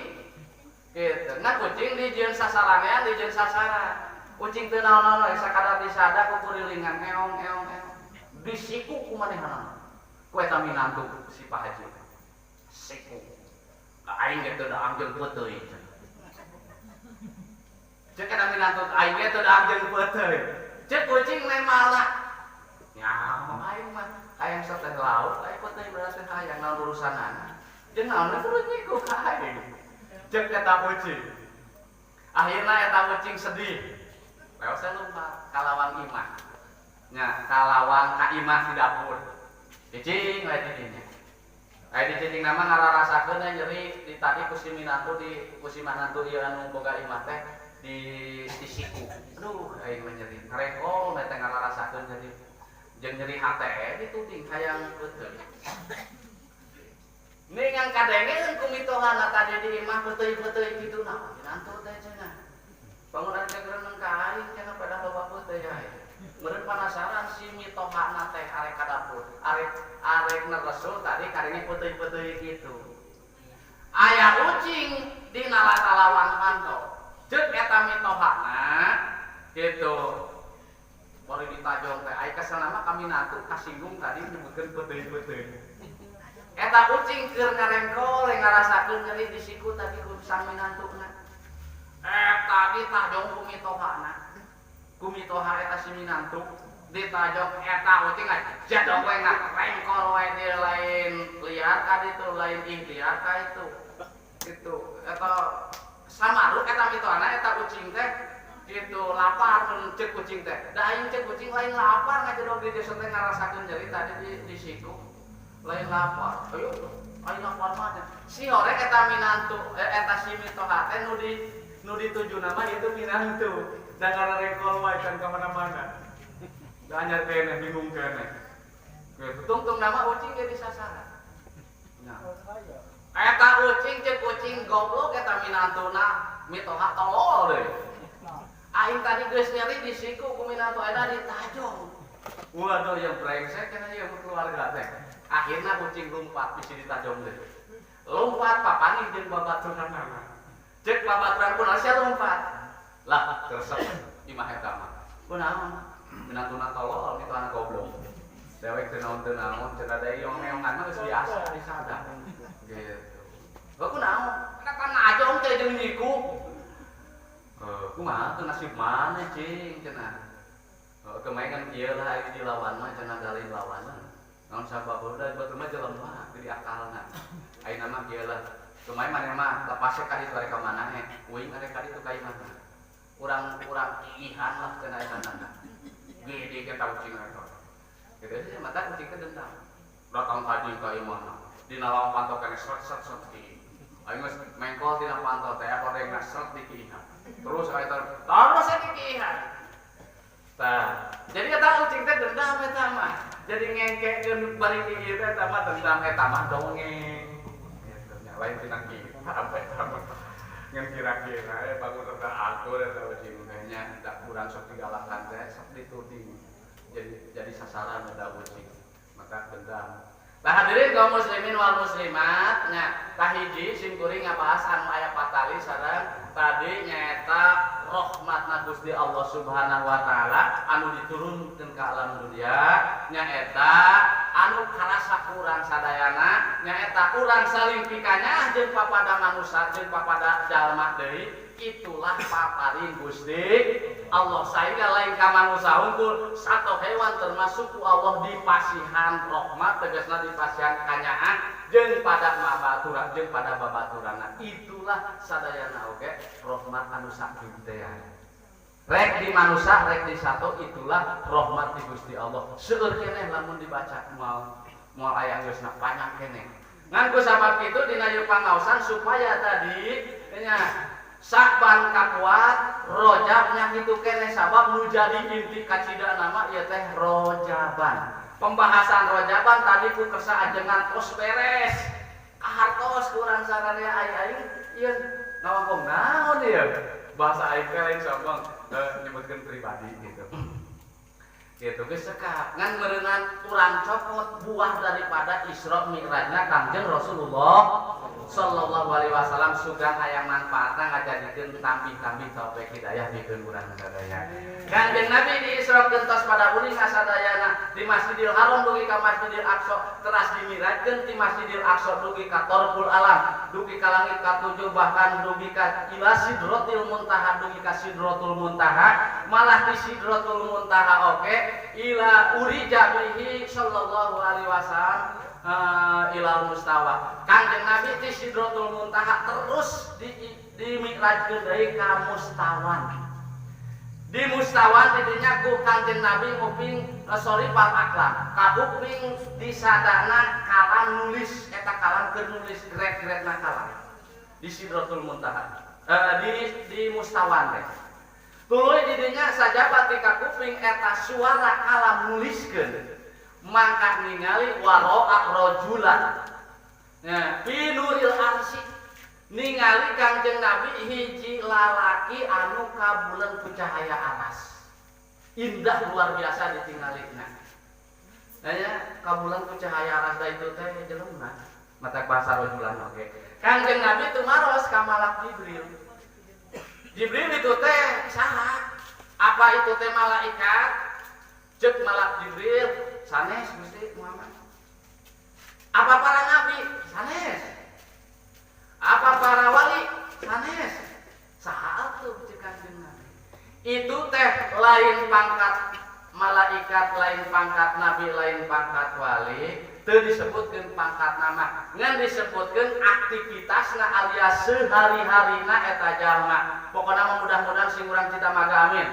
kitu nah kucing dijieun sasaranean dijieun sasaran ucing teu naon-naon sakadar disada ku kurilingan ngeong disiku ku manehna ku eta minantu si Pak Haji siku aing ge teu da anjeun peuteui cek eta minantu aing ge teu da anjeun peuteui cek kucing lain malah nyaho aing mah hayang sateh laut aing peuteui berarti hayang naon urusanana jeung naon teu nyiku ka aing cek eta kucing akhirna eta kucing sedih leos lompat kalawang imah nya kalawang ka imah di dapur cicing lain di dinya di cicing nama ngararasakeun nyeri di tadi kusi minantu di kusi manantu ieu anu boga imah teh di siku aduh aing mah nyeri ngareko teh ngararasakeun jadi jeung nyeri hate dituding hayang peuteui ningang kadengeun ku mitohana tadi di imah peuteui kitu naon minantu teh cenah bangunan kegereun ka aing cenah pada loba peuteui aing meureun penasaran si mitohana teh arek ka dapur arek neresul tadi karinge peuteui kitu aya ucing dina latalawang kantor ceuk eta mitohana kitu bari ditajong teh ai kesana mah kami natu kasinggung tadi nyebutkeun peuteui eta ucing keur ngarengkol ngarasakeun nyeri di siku tadi ku sang minantuna eta ditajong ku mitoha eta si minantu ditajong eta ucing jadong we ngarengkol we di lain liar ka ditu lain ikhtiar ka itu gitu eta samaru eta mitohana eta ucing teh gitu lapar cek kucing teh da aing cek kucing lain lapar ngajedog di desa teh ngarasakeun nyeri tadi di siku lain lapar ayo aing lapar mah si horek eta minantu eta si mitoha teh nu ditujuna mah itu minantu da ngarengkol wae can ka mana-mana da anyar kene bingung kene tungtung nama ucing ge disasaran nya eta ucing cek kucing goblok eta minantuna mitoha tolol deui aing tadi geus nyeri di siku ku minantu eta ditajong waduh yang brengsek kana ieu keluarga teh akhirna kucing lompat bisi ditajong deui lompat papanih jeung babaturanna cek babaturan kunaon sia lompat lah keresep imah eta mah kunaon minantuna tolol kitu anak goblok dewek teu naon cenah da ieu meongan mah geus biasa disada gitu kunaon eta kan ajong teh jeung nyiku kumaha teu nasib maneh cing cenah kemaingan ieu lah aya di lawan mah cenah dalin lawanan naon sabab udah batur mah jelema di akalna ayeuna mah ieu lah kemain maneh mah lepas ka ditu ka maneh uing arek ka ditu ka imah urang iihan lah cenah etanana gede kita ucing eta gitu sih mata kucing teh dendam datang tadi ka imah dina lawang pantau kene seret ki aing geus mengkol tina pantau teh kodengna seret di kieu terus aya terus di kieu tah jadi eta ucing teh dendam eta mah jadi ngengkekeun bari kieu teh eta mah dendam eta mah dongeng gitu nya lain tina kieu sampai tamat ngan kira-kira bangun rada atur eta ucing teh nya da kurang sok digalakan teh sok dituding jadi sasaran ada ucing maka dendam. Nah hadirin kaum muslimin wal muslimat nya tahiji sim kuring ngabahas anu aya patali sareng tadi nyaeta rahmatna Gusti Allah Subhanahu wa taala anu diturunkeun ka alam dunia nyaeta anu karasa kurang sadayana nyaeta urang saling pikanya jeung papada manusia jeung papada jalma deui itulah paparin Gusti Allah sehingga lain ka manusia unggul satu hewan termasuk ku Allah dipasihan rahmat tegasna dipasihan kanyaan jeung pada babaturan jeung pada babaturana itulah sadayana oge rahmat anu saking teh rek di manusia rek di satu itulah rahmat di Gusti Allah seueur keneh lamun dibaca moal aya geusna panjang keneh ngan ku sabab kitu dina ieu pangaosan supaya tadi nya Sakban kakuat rojabnya itu kene sabab nu jadi inti kacida nama ieu teh rojaban. Pembahasan rojaban tadi ku kersa ajengan tos beres. Kahartos kurang sararea aing ieu ngawangkong naon ieu. Bahasa aing teh lain sombong nyebutkeun pribadi gitu. Gitu geus sekap ngan meureungan urang copot buah daripada Isra Mi'rajna Kangjeng Rasulullah sallallahu alaihi wasallam sugan aya manfaatna ngajadikeun tambih-tambih taufik hidayah dikeun urang sadaya. Kanjeng Nabi diisrokeun tos pada uning sadayana di Masjidil Haram dugi ka Masjidil Aqsa teras dimirajkeun ti Masjidil Aqsa dugi ka Torful Alam dugi ka langit ka-7 bahkan dugi ka ila Sidratil Muntaha dugi ka Sidratul Muntaha malah di Sidratul Muntaha oke ila urija bihi sallallahu alaihi wasallam ilal mustawa. Kanjeng Nabi di Sidratul Muntaha terus di mi'rajkeun deui ka mustawan. Di mustawan didinya ku Kanjeng Nabi nguping sorifal aklam. Kabuping di sadana kalam nulis eta kalam keur nulis gret-gretna kalam. Di Sidratul Muntaha. Di mustawan teh. Tuluy didinya saja ketika kuping eta suara kalam nuliskeun. Mangka ningali waro'a rajulan fi nuril arsy ningali Kanjeng Nabi hiji lalaki anu kabuleun ku cahaya aras indah luar biasa ditinggalina nya kabuleun ku cahaya aras da itu teh jelema mata bahasa rajulan oke Kanjeng Nabi teu maros ka malak Jibril itu teh saha apa itu teh malaikat cek malak Jibril sanes Gusti Muhammad. Apa para nabi? Sanes. Apa para wali? Sanes. Saha atuh cek Kanjeng Nabi. Itu teh lain pangkat malaikat, lain pangkat nabi, lain pangkat wali, teu disebutkeun pangkat nama. Ngan disebutkeun aktivitasna alias sehari-harina eta jalma. Pokona mudah-mudahan sing urang cita maga amin.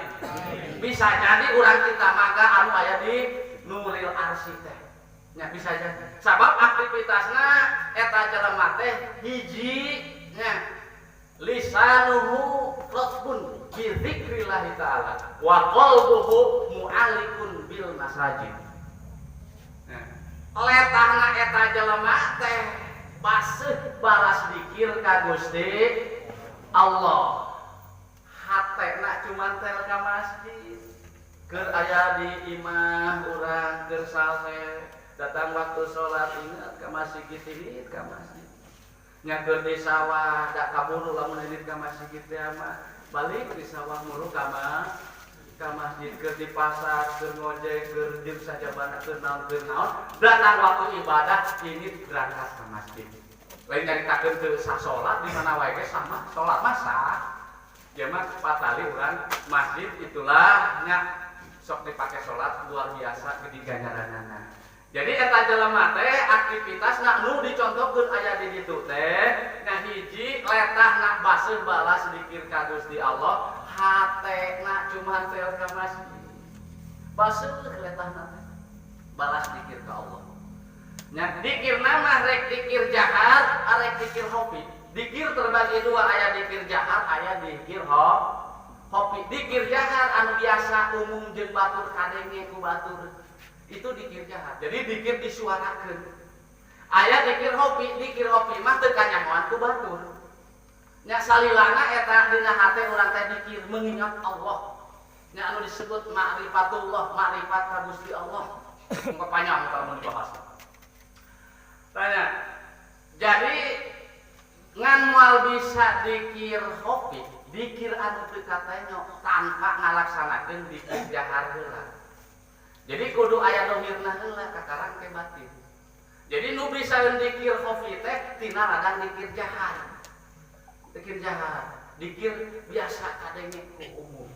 Bisa jadi urang cita maga anu aya di nuril arsy teh nya bisa jadi sabab aktivitasna eta jelema teh hiji nya lisanuhu ratbun bi dzikrillah taala wa qalbuhu mu'allikun bil masajid letahna eta jelema teh baseuh balas zikir ka Gusti Allah hatena cuman tel ka masjid keur aya di imah urang keur saleh datang waktu salat ingat ka masjid tihit ka masjid nya keur di sawah da kaburu lamun init ka masjid teh mah balik di sawah mulu ka masjid keur di pasar keur ngojek keur jeung sajabana keur naon datang waktu ibadah init berangkat ka masjid lain nyaritakeun teu sah salat di mana wae ge sama salat mah sah ya mah patali urang masjid itulah nya sok dipake salat luar biasa gede ganjaranana. Jadi eta jelema teh aktivitasna nu dicontohkeun aya di ditu teh nya hiji letahna baseuh balas zikir ka Gusti Allah, hatena cuman tel ka masjid. Baseuh letahna teh balas zikir ka Allah. Nya dikir nama rek dikir jahat, arek dikir hobi. Dikir terbagi dua, aya dikir jahat, aya dikir hobi. Dikir jahat anu biasa umum jeung batur kadenge ku batur. Itu dikir jahat. Jadi dikir disuarakeun. Aya dikir hobi mah teu kanyahoan ku batur. Nya salilana eta dina hate urang teh dikir mengingat Allah. Nya anu disebut ma'rifatullah, ma'rifat ka Gusti Allah. Engko panjang kalau mau dibahas. Tanya. Jadi ngan moal bisa dikir hobi, dikir anu teu katanya tanpa ngalaksanakeun dikir jahar heula. Jadi kudu aya dohirna heula kakarang ke batin. Jadi nu bisa dikir hobi teh tina radang dikir jahar. Dikir jahat, dikir biasa kadenge ku umum.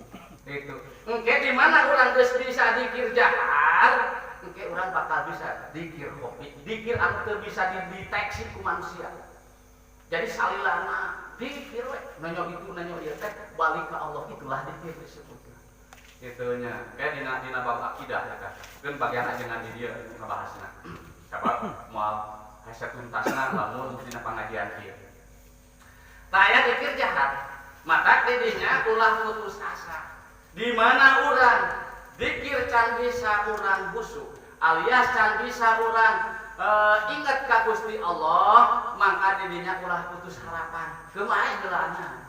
Itu. Engke di mana urang geus bisa dikir jahat, engke urang bakal bisa dikir hobi. Dikir anu teu bisa dideteksi ku manusia. Jadi salilana dikir we, nanyo itu nanyo ieu teh balik ka Allah, itulah dikir disebutna. Itunya, dina bab akidah ya kan. Keun bagian ajengan di dieu ngabahasna. Coba moal hese tuntasna lamun dina pangajian ieu. Saya dikir jahat, maka didinya ulah putus asa. Di mana urang dikir can bisa urang busuk, alias can bisa urang ingat ka Gusti Allah, maka didinya ulah putus harapan. Kumaha geulana?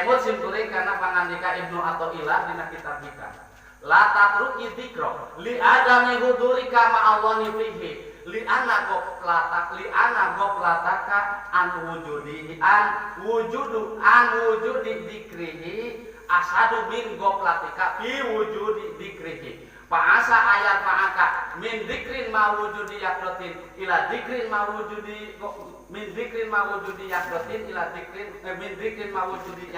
Emot simkuring kana pangandika Ibnu Athaillah dina kitab kita. La tatruki dzikra li adami hudurika ma Allah fihi. Li ana goplataka an wujudi dikrihi asadu min goplatika fi wujudi dikrihi Fa'asa ayat fa'aka min dikrin ma wujudi yakrotin ila dikrin ma wujudi min dikrin ma wujudi yakrotin ila dikrin min dikrin ma wujudi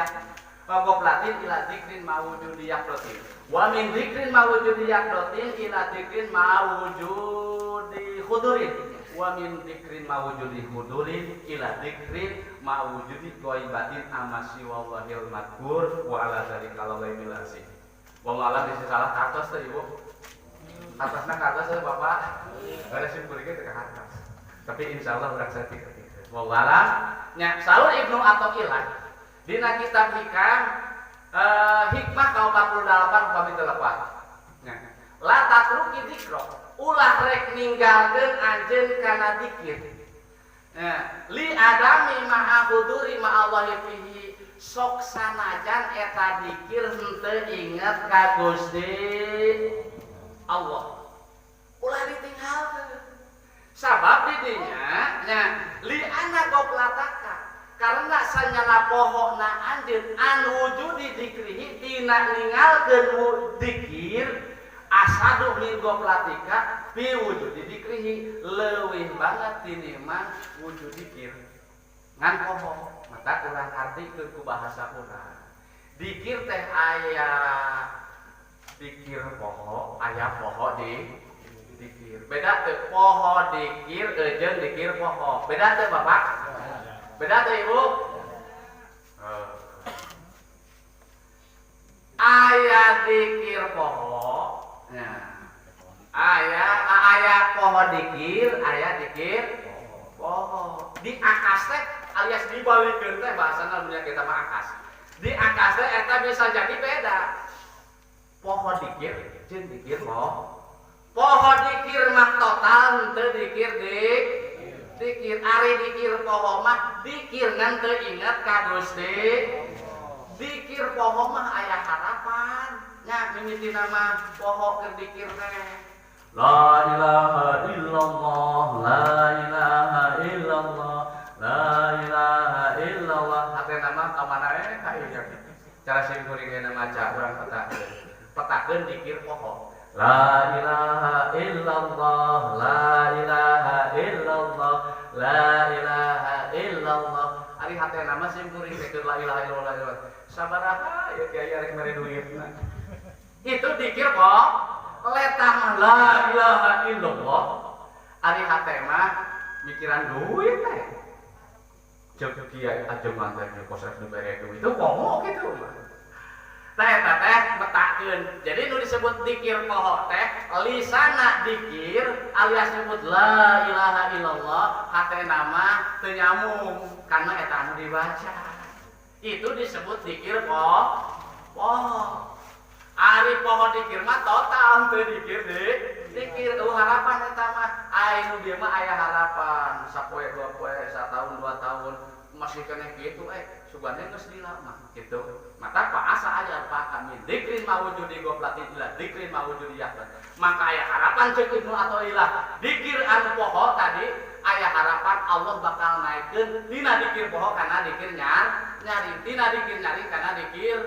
goplatin ila dikrin ma wujudi yakrotin wa min dikrin ma wujudi yakrotin ila dikrin ma wujudi hudurin wa min dikrin ma wujudi hudurin ila dikrin ma wujudi ghaibatin amasi wallahil madkur wa ala dzalika la ghaibil asih. Wong alam bisa salah atas teh ibu. Atasna ke atas Bapak. Ada simpulnya ke atas. Tapi insyaallah urang saeutik. Wong alam nya saur Ibnu Athaillah dina kitab Hikam hikmah ka 48 upami 8. Nya la tatruki dzikra ulah rek ninggalkeun anjeun kana dzikir. Li adami ma'a huduri ma Allah fihi sok sanajan eta dzikir henteu inget ka Gusti Allah. Ulah ditinggalkeun. Sabab di dinya nya li ana goplataka karena sanyana pohona anjeun anu wujudi dikrihi tina ninggalkeun dzikir asadu min goplatika fi wujudi dikrihi leuwih banget tinimbang wujud dzikir. Ngan poho mata urang artikeun ku bahasa urang. Dzikir teh aya dzikir poho, aya poho di dzikir. Beda teu poho dzikir jeung dzikir poho. Beda teu Bapak? Beda teu Ibu? Aya dzikir poho. Nah. Aya poho dzikir, aya dzikir poho. Di akas teh alias dibalikeun teh bahasana dunia kita mah akas. Di akas teh eta bisa jadi beda. Poho dzikir jeung dzikir poho. Poho dzikir mah total teu dzikir dzikir ari dzikir poho mah dzikir ngan teu inget ka Gusti. Dzikir poho mah aya harapan. Nya mimitina mah poho keur dzikir teh. La ilaha illallah, la ilaha illallah, la ilaha illallah. Hate nama kamana ka ieu. Cara simkuring maca urang petakeun dzikir poho. La ilaha illallah, la ilaha illallah, la ilaha illallah. Ari hate nama simkuring teh la ilaha illallah. Sabaraha ya kiai arek mere duitna. Itu dzikir poho. Letah mah la ilaha illallah. Ari hate mah mikiran duit teh. Jeung kiai ajeman teh kosek dibere duit itu komo kitu mah. teh betakeun. Jadi nu disebut dikir poho teh lisana dikir alias nyebut la ilaha illallah hatena mah teu nyamung karena eta anu dibaca. Itu disebut dikir poho. Ari poho dikir mah total teu dikir dikir harapan eta mah aya nu dieu mah aya harapan sapoe dua poe satahun 2 tahun masih kena gitu sugane geus dilama gitu. Maka paasa aja Pak kami dikrin mawujudi goplatin ilah dikrin mawujudi yaklan. Maka aya harapan ceuk Ibnu Athaillah dikir anu poho tadi aya harapan Allah bakal naikeun dina dikir poho kana dikir nyari dina dikir nyari kana dikir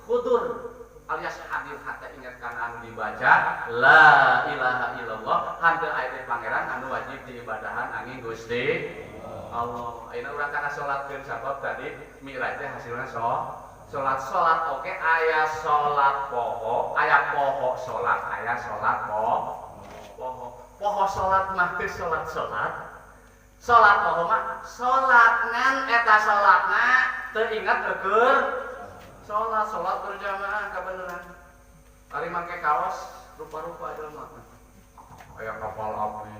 khudur alias hadir hata ingat kana anu dibaca la ilaha illallah hanteu aya teh pangeran anu wajib diibadahan angin Gusti Allah. Ayeuna urang kana salatkeun sabab tadi Mi'raj teh hasilna salat oke aya salat poho, aya poho salat, aya salat poho salat mah teu salat. Salat poho mah salat ngan eta salatna teu ingat keur salat berjamaah kabeneran. Ari make kaos rupa-rupa jelema. Aya kapal api,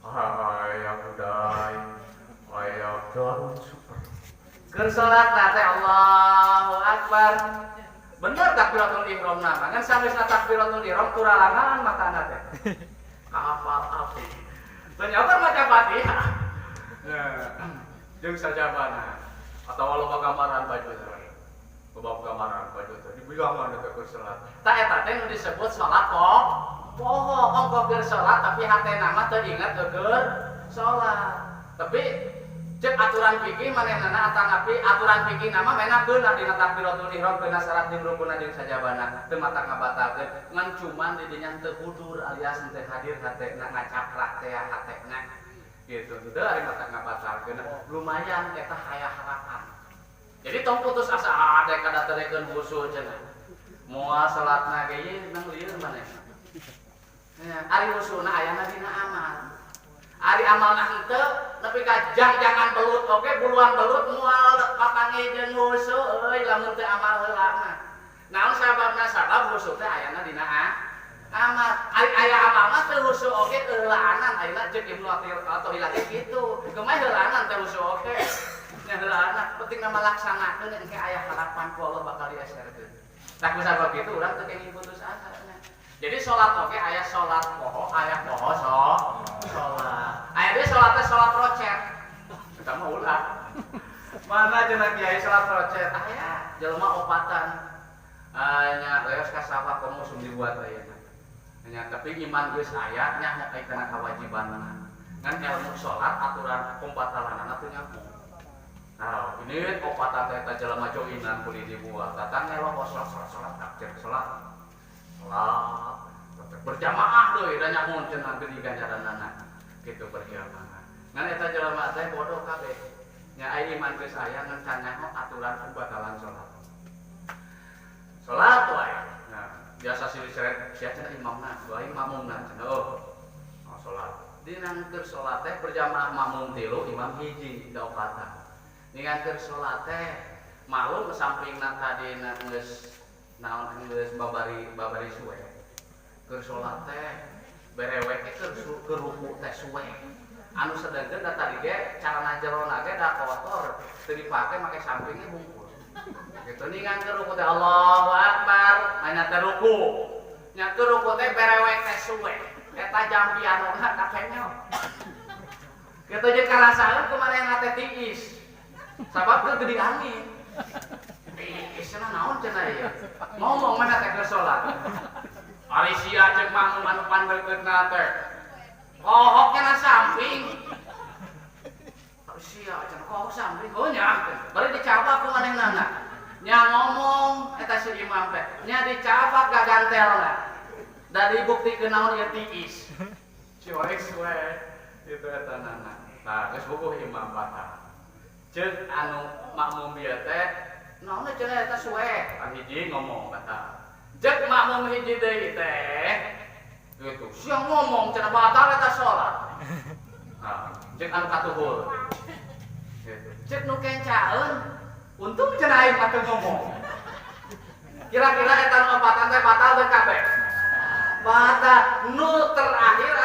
aya kudai, aya daun super. Keur salat teh Allahu Akbar. Bener takbiratul ihram na. Kan sanesna takbiratul ihram turalangan matana teh. Kapal api. Ternyata maca Fatihah. Ya, jeung sajabana atawa loba gambaran baju teh. Loba gambaran baju teh dibilangan teh keur salat. Ta eta teh nu disebut salat poho. Ongko keur salat tapi hatena mah teu ingat keur salat. Tapi cek aturan fikih manehna atanapi aturan fikih nama menakeun dina takbiratul ihram keuna syarat jeung rukunna jeung sajabana teu matak ngabatalkeun ngan cuman di dinya teu hudur alias teu hadir hatena ngacaprak teh hatena gitu teu ari matak ngabatalkeun lumayan eta aya harapan. Jadi tong putus asa ade kada terekeun khusyuk cenah moal salatna ge ieu nang lieur manehna ya ari khusyukna ayana dina amal. Ari amalna henteu nepi ka jangan belut oke buluan belut moal papange jeung khusyuk euy lamun teu amal heula mah. Naon sababna sabab khusyuk teh ayana dina amal. Ari aya amal mah teu khusyuk oke eulaanan ayeuna jeung Ibnu Athaillah kitu. Kumaha eulaanan teu khusyuk oke. Nya eulaanan penting malaksanakeun engke aya harapan ku Allah bakal dieserkeun. Tah kusabab kitu urang teu kenging putus asa. Jadi sholat oke aya sholat poho, aya poho sholat. Aya dia sholatnya sholat rocet. Kita mah ulah. Mana cenah kiai sholat rocet? Aya jelema opatan. Nya leos ka safa komo sum dibuat ayeuna. Nya tapi iman geus aya nya mau kana kewajibanna. Ngan ilmu sholat aturan pembatalanna teu nyambung. Nah, ini opatan teh jelema joinan kulit dibuat. Datang elo sholat takbir sholat. Berjamaah deui da nyamun cenah geuning ganjaranna kitu berjamaah. Ngan eta jelema teh bodoh kabeh. Nya aya iman geus aya ngan can nyaho aturan pembatalan salat. Salat wae. Nah, biasa silih seret sia cenah imamna, wae makmumna cenah salat. Dina keur salat teh berjamaah makmum 3, imam hiji da opatan. Ningan keur salat teh malum sampingna tadina geus naon geus babari suwe keur salat teh berewek keur ruku teh suwe anu sedengkeun da tadi ge carana jerona ge da kotor teu dipake make sampingnya bungkus gitu ningan keur ruku teh Allahu Akbar mainna teh ruku nya keur ruku teh berewek teh suwe eta jampianona kapenyo kitu jeung karasaeun kumaha teh tiis sabab teu gede angin cenah naon cenah ieu ngomong mana teh keur salat ari sia jeung makmum anu pandeukeutna teh kohok kana samping ari sia cenah kohok samping oh nya bari dicabak ku manehna nya ngomong eta si imam teh nya dicabak gagantelna da dibuktikeun naon ieu tiis cuek itu eta nana nah geus bubuh imam batal ceuk anu makmum bieu teh naon cenah eta suwe an hiji ngomong batal jeung makmum hiji deui teh gitu sia ngomong cenah batal eta salat nah jeung anu katuhul gitu ceuk nu kencaeun untung cenah aing mah teu ngomong Kira-kira eta obatan teh batal teu kabeh? Batal. Nu terakhir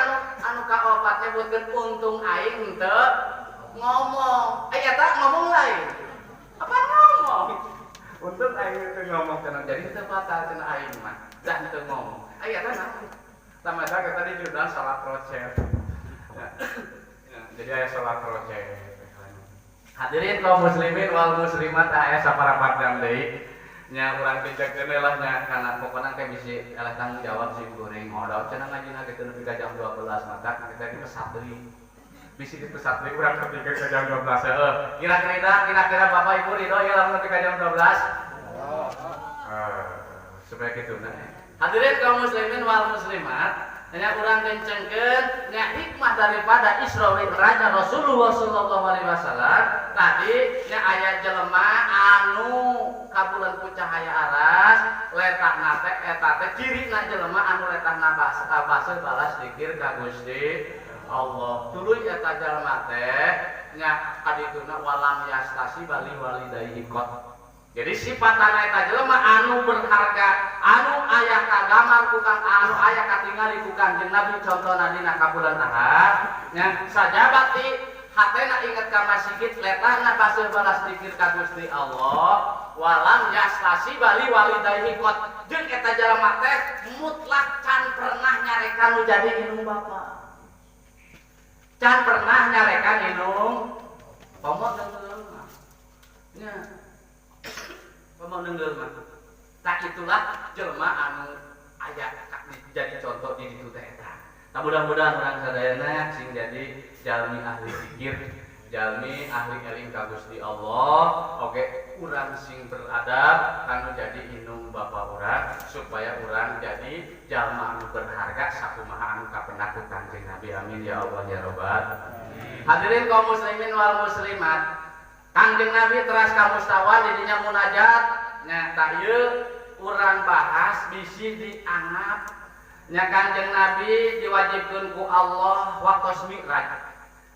anu kaopat nyebutkeun untung aing teu ngomong. Eta ngomong lain. Apa ngomong? Untung aing teu ngomong cenah jadi teu batal cenah aing mah. Dan teu ngomong. Eta naon? Tamada tadi judul salat rocer. Jadi aya salat rocer. Hadirin kaum muslimin wal muslimat aya saparapat dam deui nya urang pijagkeun lah nya kana pokona teh bisi eleh tanggung jawab si goreng odot cenah ngajina kitu nepi ka jam 12 mata kita dipesat deui bisi dipesat deui urang nepi ka jam 12 heuh kira-kira Bapak Ibu ridho ya lamun nepi ka jam 12 supaya kitu nah hadirin kaum muslimin wal muslimat nya urang kencengkeun nya hikmah daripada Isra Mi'raj Rasulullah sallallahu alaihi wasallam tadi nya aya jelema anu kabulan ku cahaya aras letakna teh eta teh cirina jelema anu letakna basa balas zikir ka Gusti Allah tuluy eta jelema teh nya adituna walam yastasi bali walidayhi qat. Jadi sifatana eta jelema anu berharga, anu aya kagamar ku Kang anu aya katingali ku Kanjeng Nabi contona dina kabulan Ahad, nya sajabat ti hatena inget ka masjid letahna baseur balas zikir ka Gusti Allah, walam yastasi bali walidayhi qat. Jeung eta jelema teh mutlak can pernah nyarekan nu jadi indung bapa. Can pernah nyarekan indung pomot deungeul mah. Nya pemau nenggel mah. Tak itulah jelema anu aya jadi contoh di ditu teh eta. Nah mudah-mudahan urang sadayana sing jadi jalmi ahli zikir, jalmi ahli eling ka Gusti Allah, oge urang sing beradab anu jadi indung bapa urang supaya urang jadi jalma anu berharga sakumaha anu kapendak ku Kanjeng Nabi. Amin ya Allah ya Rabbal alamin. Hadirin kaum muslimin wal muslimat, Kanjeng Nabi teras ka mustawan didinya munajat nya ta ieu urang bahas bisi dianggap nya Kanjeng Nabi diwajibkeun ku Allah waktos Mi'raj.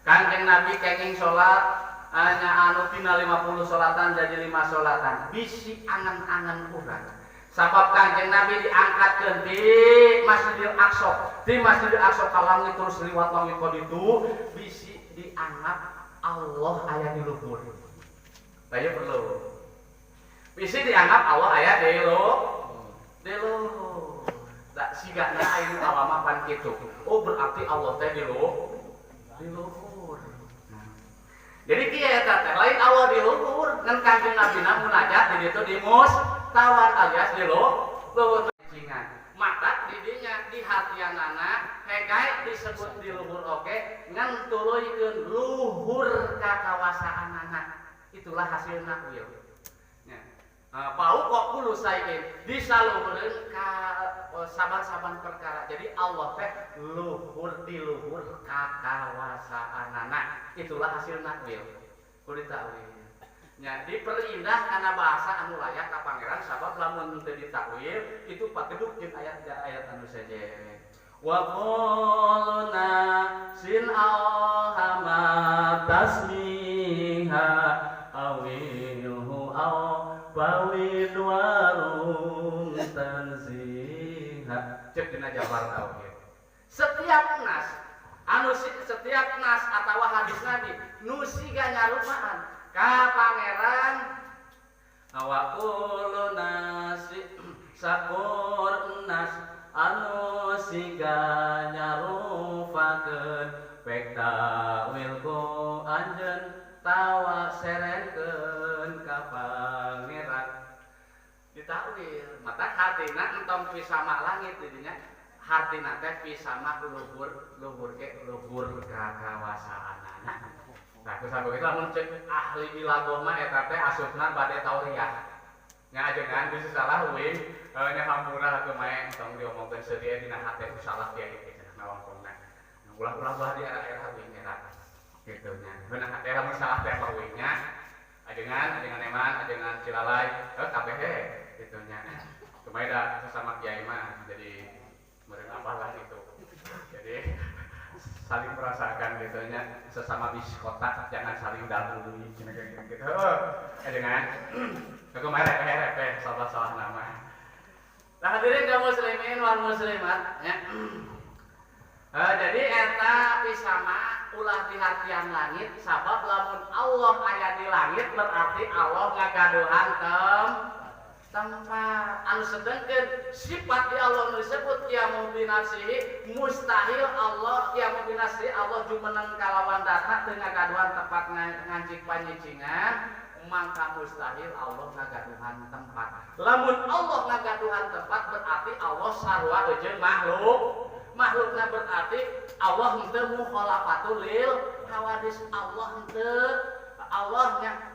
Kanjeng Nabi kenging salat nya anu tina 50 salatan jadi 5 salatan bisi angan-angan urang. Sabab Kanjeng Nabi diangkatkeun di Masjidil Aqsa. Di Masjidil Aqsa ka langit terus liwat langit ka ditu bisi dianggap Allah aya di luhur. Tanya perlu. Bisi dianggap Allah aya di luhur. Da sigana aya alama pan kitu. Oh berarti Allah teh di luhur. Jadi kieu eta teh lain Allah di luhur, ngan Kanjeng Nabi na munajat di ditu di mustawan alias di luhur cingan. Mata di dinya di hatianana hegae disebut di luhur oge ngan tuluykeun luhur ka kawasaanana. Itulah hasil nakwil. Pau kok kulo saeun disaluhurkeun ka saban-saban perkara. Jadi Allah teh luhur di luhur ka kawasaanana. Itulah hasil nakwil. Kudu ditakwil. Nya diperindah kana bahasa anu layak ka pangeran sabab lamun teu ditakwil itu pakeduk jeung ayat anu seje. Wa qulna sin alhama tasmiha awilhu aw bawid warum tanziha. Cek dina Jabar tauhid. Setiap nas atawa hadis Nabi nu siga nyarumaan ka pangeran wa qulun nasi sakur nas anu siga nyarufakeun pek takwil ku anjeun tawa serenkeun ka pangeran ditakwil mata hartina entong pisama langit didinya hartina teh pisama luhur ke luhur ka kawasaanana. Nah, kusabab itu lamun cek ahli ilagoh mah eta teh asupna bade tauriah. Nya ajengan bisa salah wing nya hampura kumaha entong diomongkeun sedia dina hate salah kieu kitu cenah nawangkongna. Ulah-ulah bah di era wing era kitu nya. Beunang hate lamun salah teh wingnya ajengan eman ajengan cilalai kabeh kitu nya. Kumaha da sesama kiai mah jadi meureun apalah gitu. Jadi saling merasakan gitunya sesama bis kota jangan saling dahului gitu dengan kemarin repeh salah nama Hadirin kaum muslimin wal muslimat ya. Jadi eta pisama ulah di hartian langit sabab lamun Allah aya di langit berarti Allah ngagaduhan tempat anu sedengkeun sifat di Allah disebut qiyamu binafsihi mustahil Allah qiyamu binafsihi Allah jumeneng kalawan data teu ngagaduhan tempat ngancik panyicingan mangka mustahil Allah ngagaduhan tempat. Lamun Allah ngagaduhan tempat berarti Allah sarua jeung makhlukna berarti Allah henteu mukhalafatul lil hawadis Allah henteu Allahnya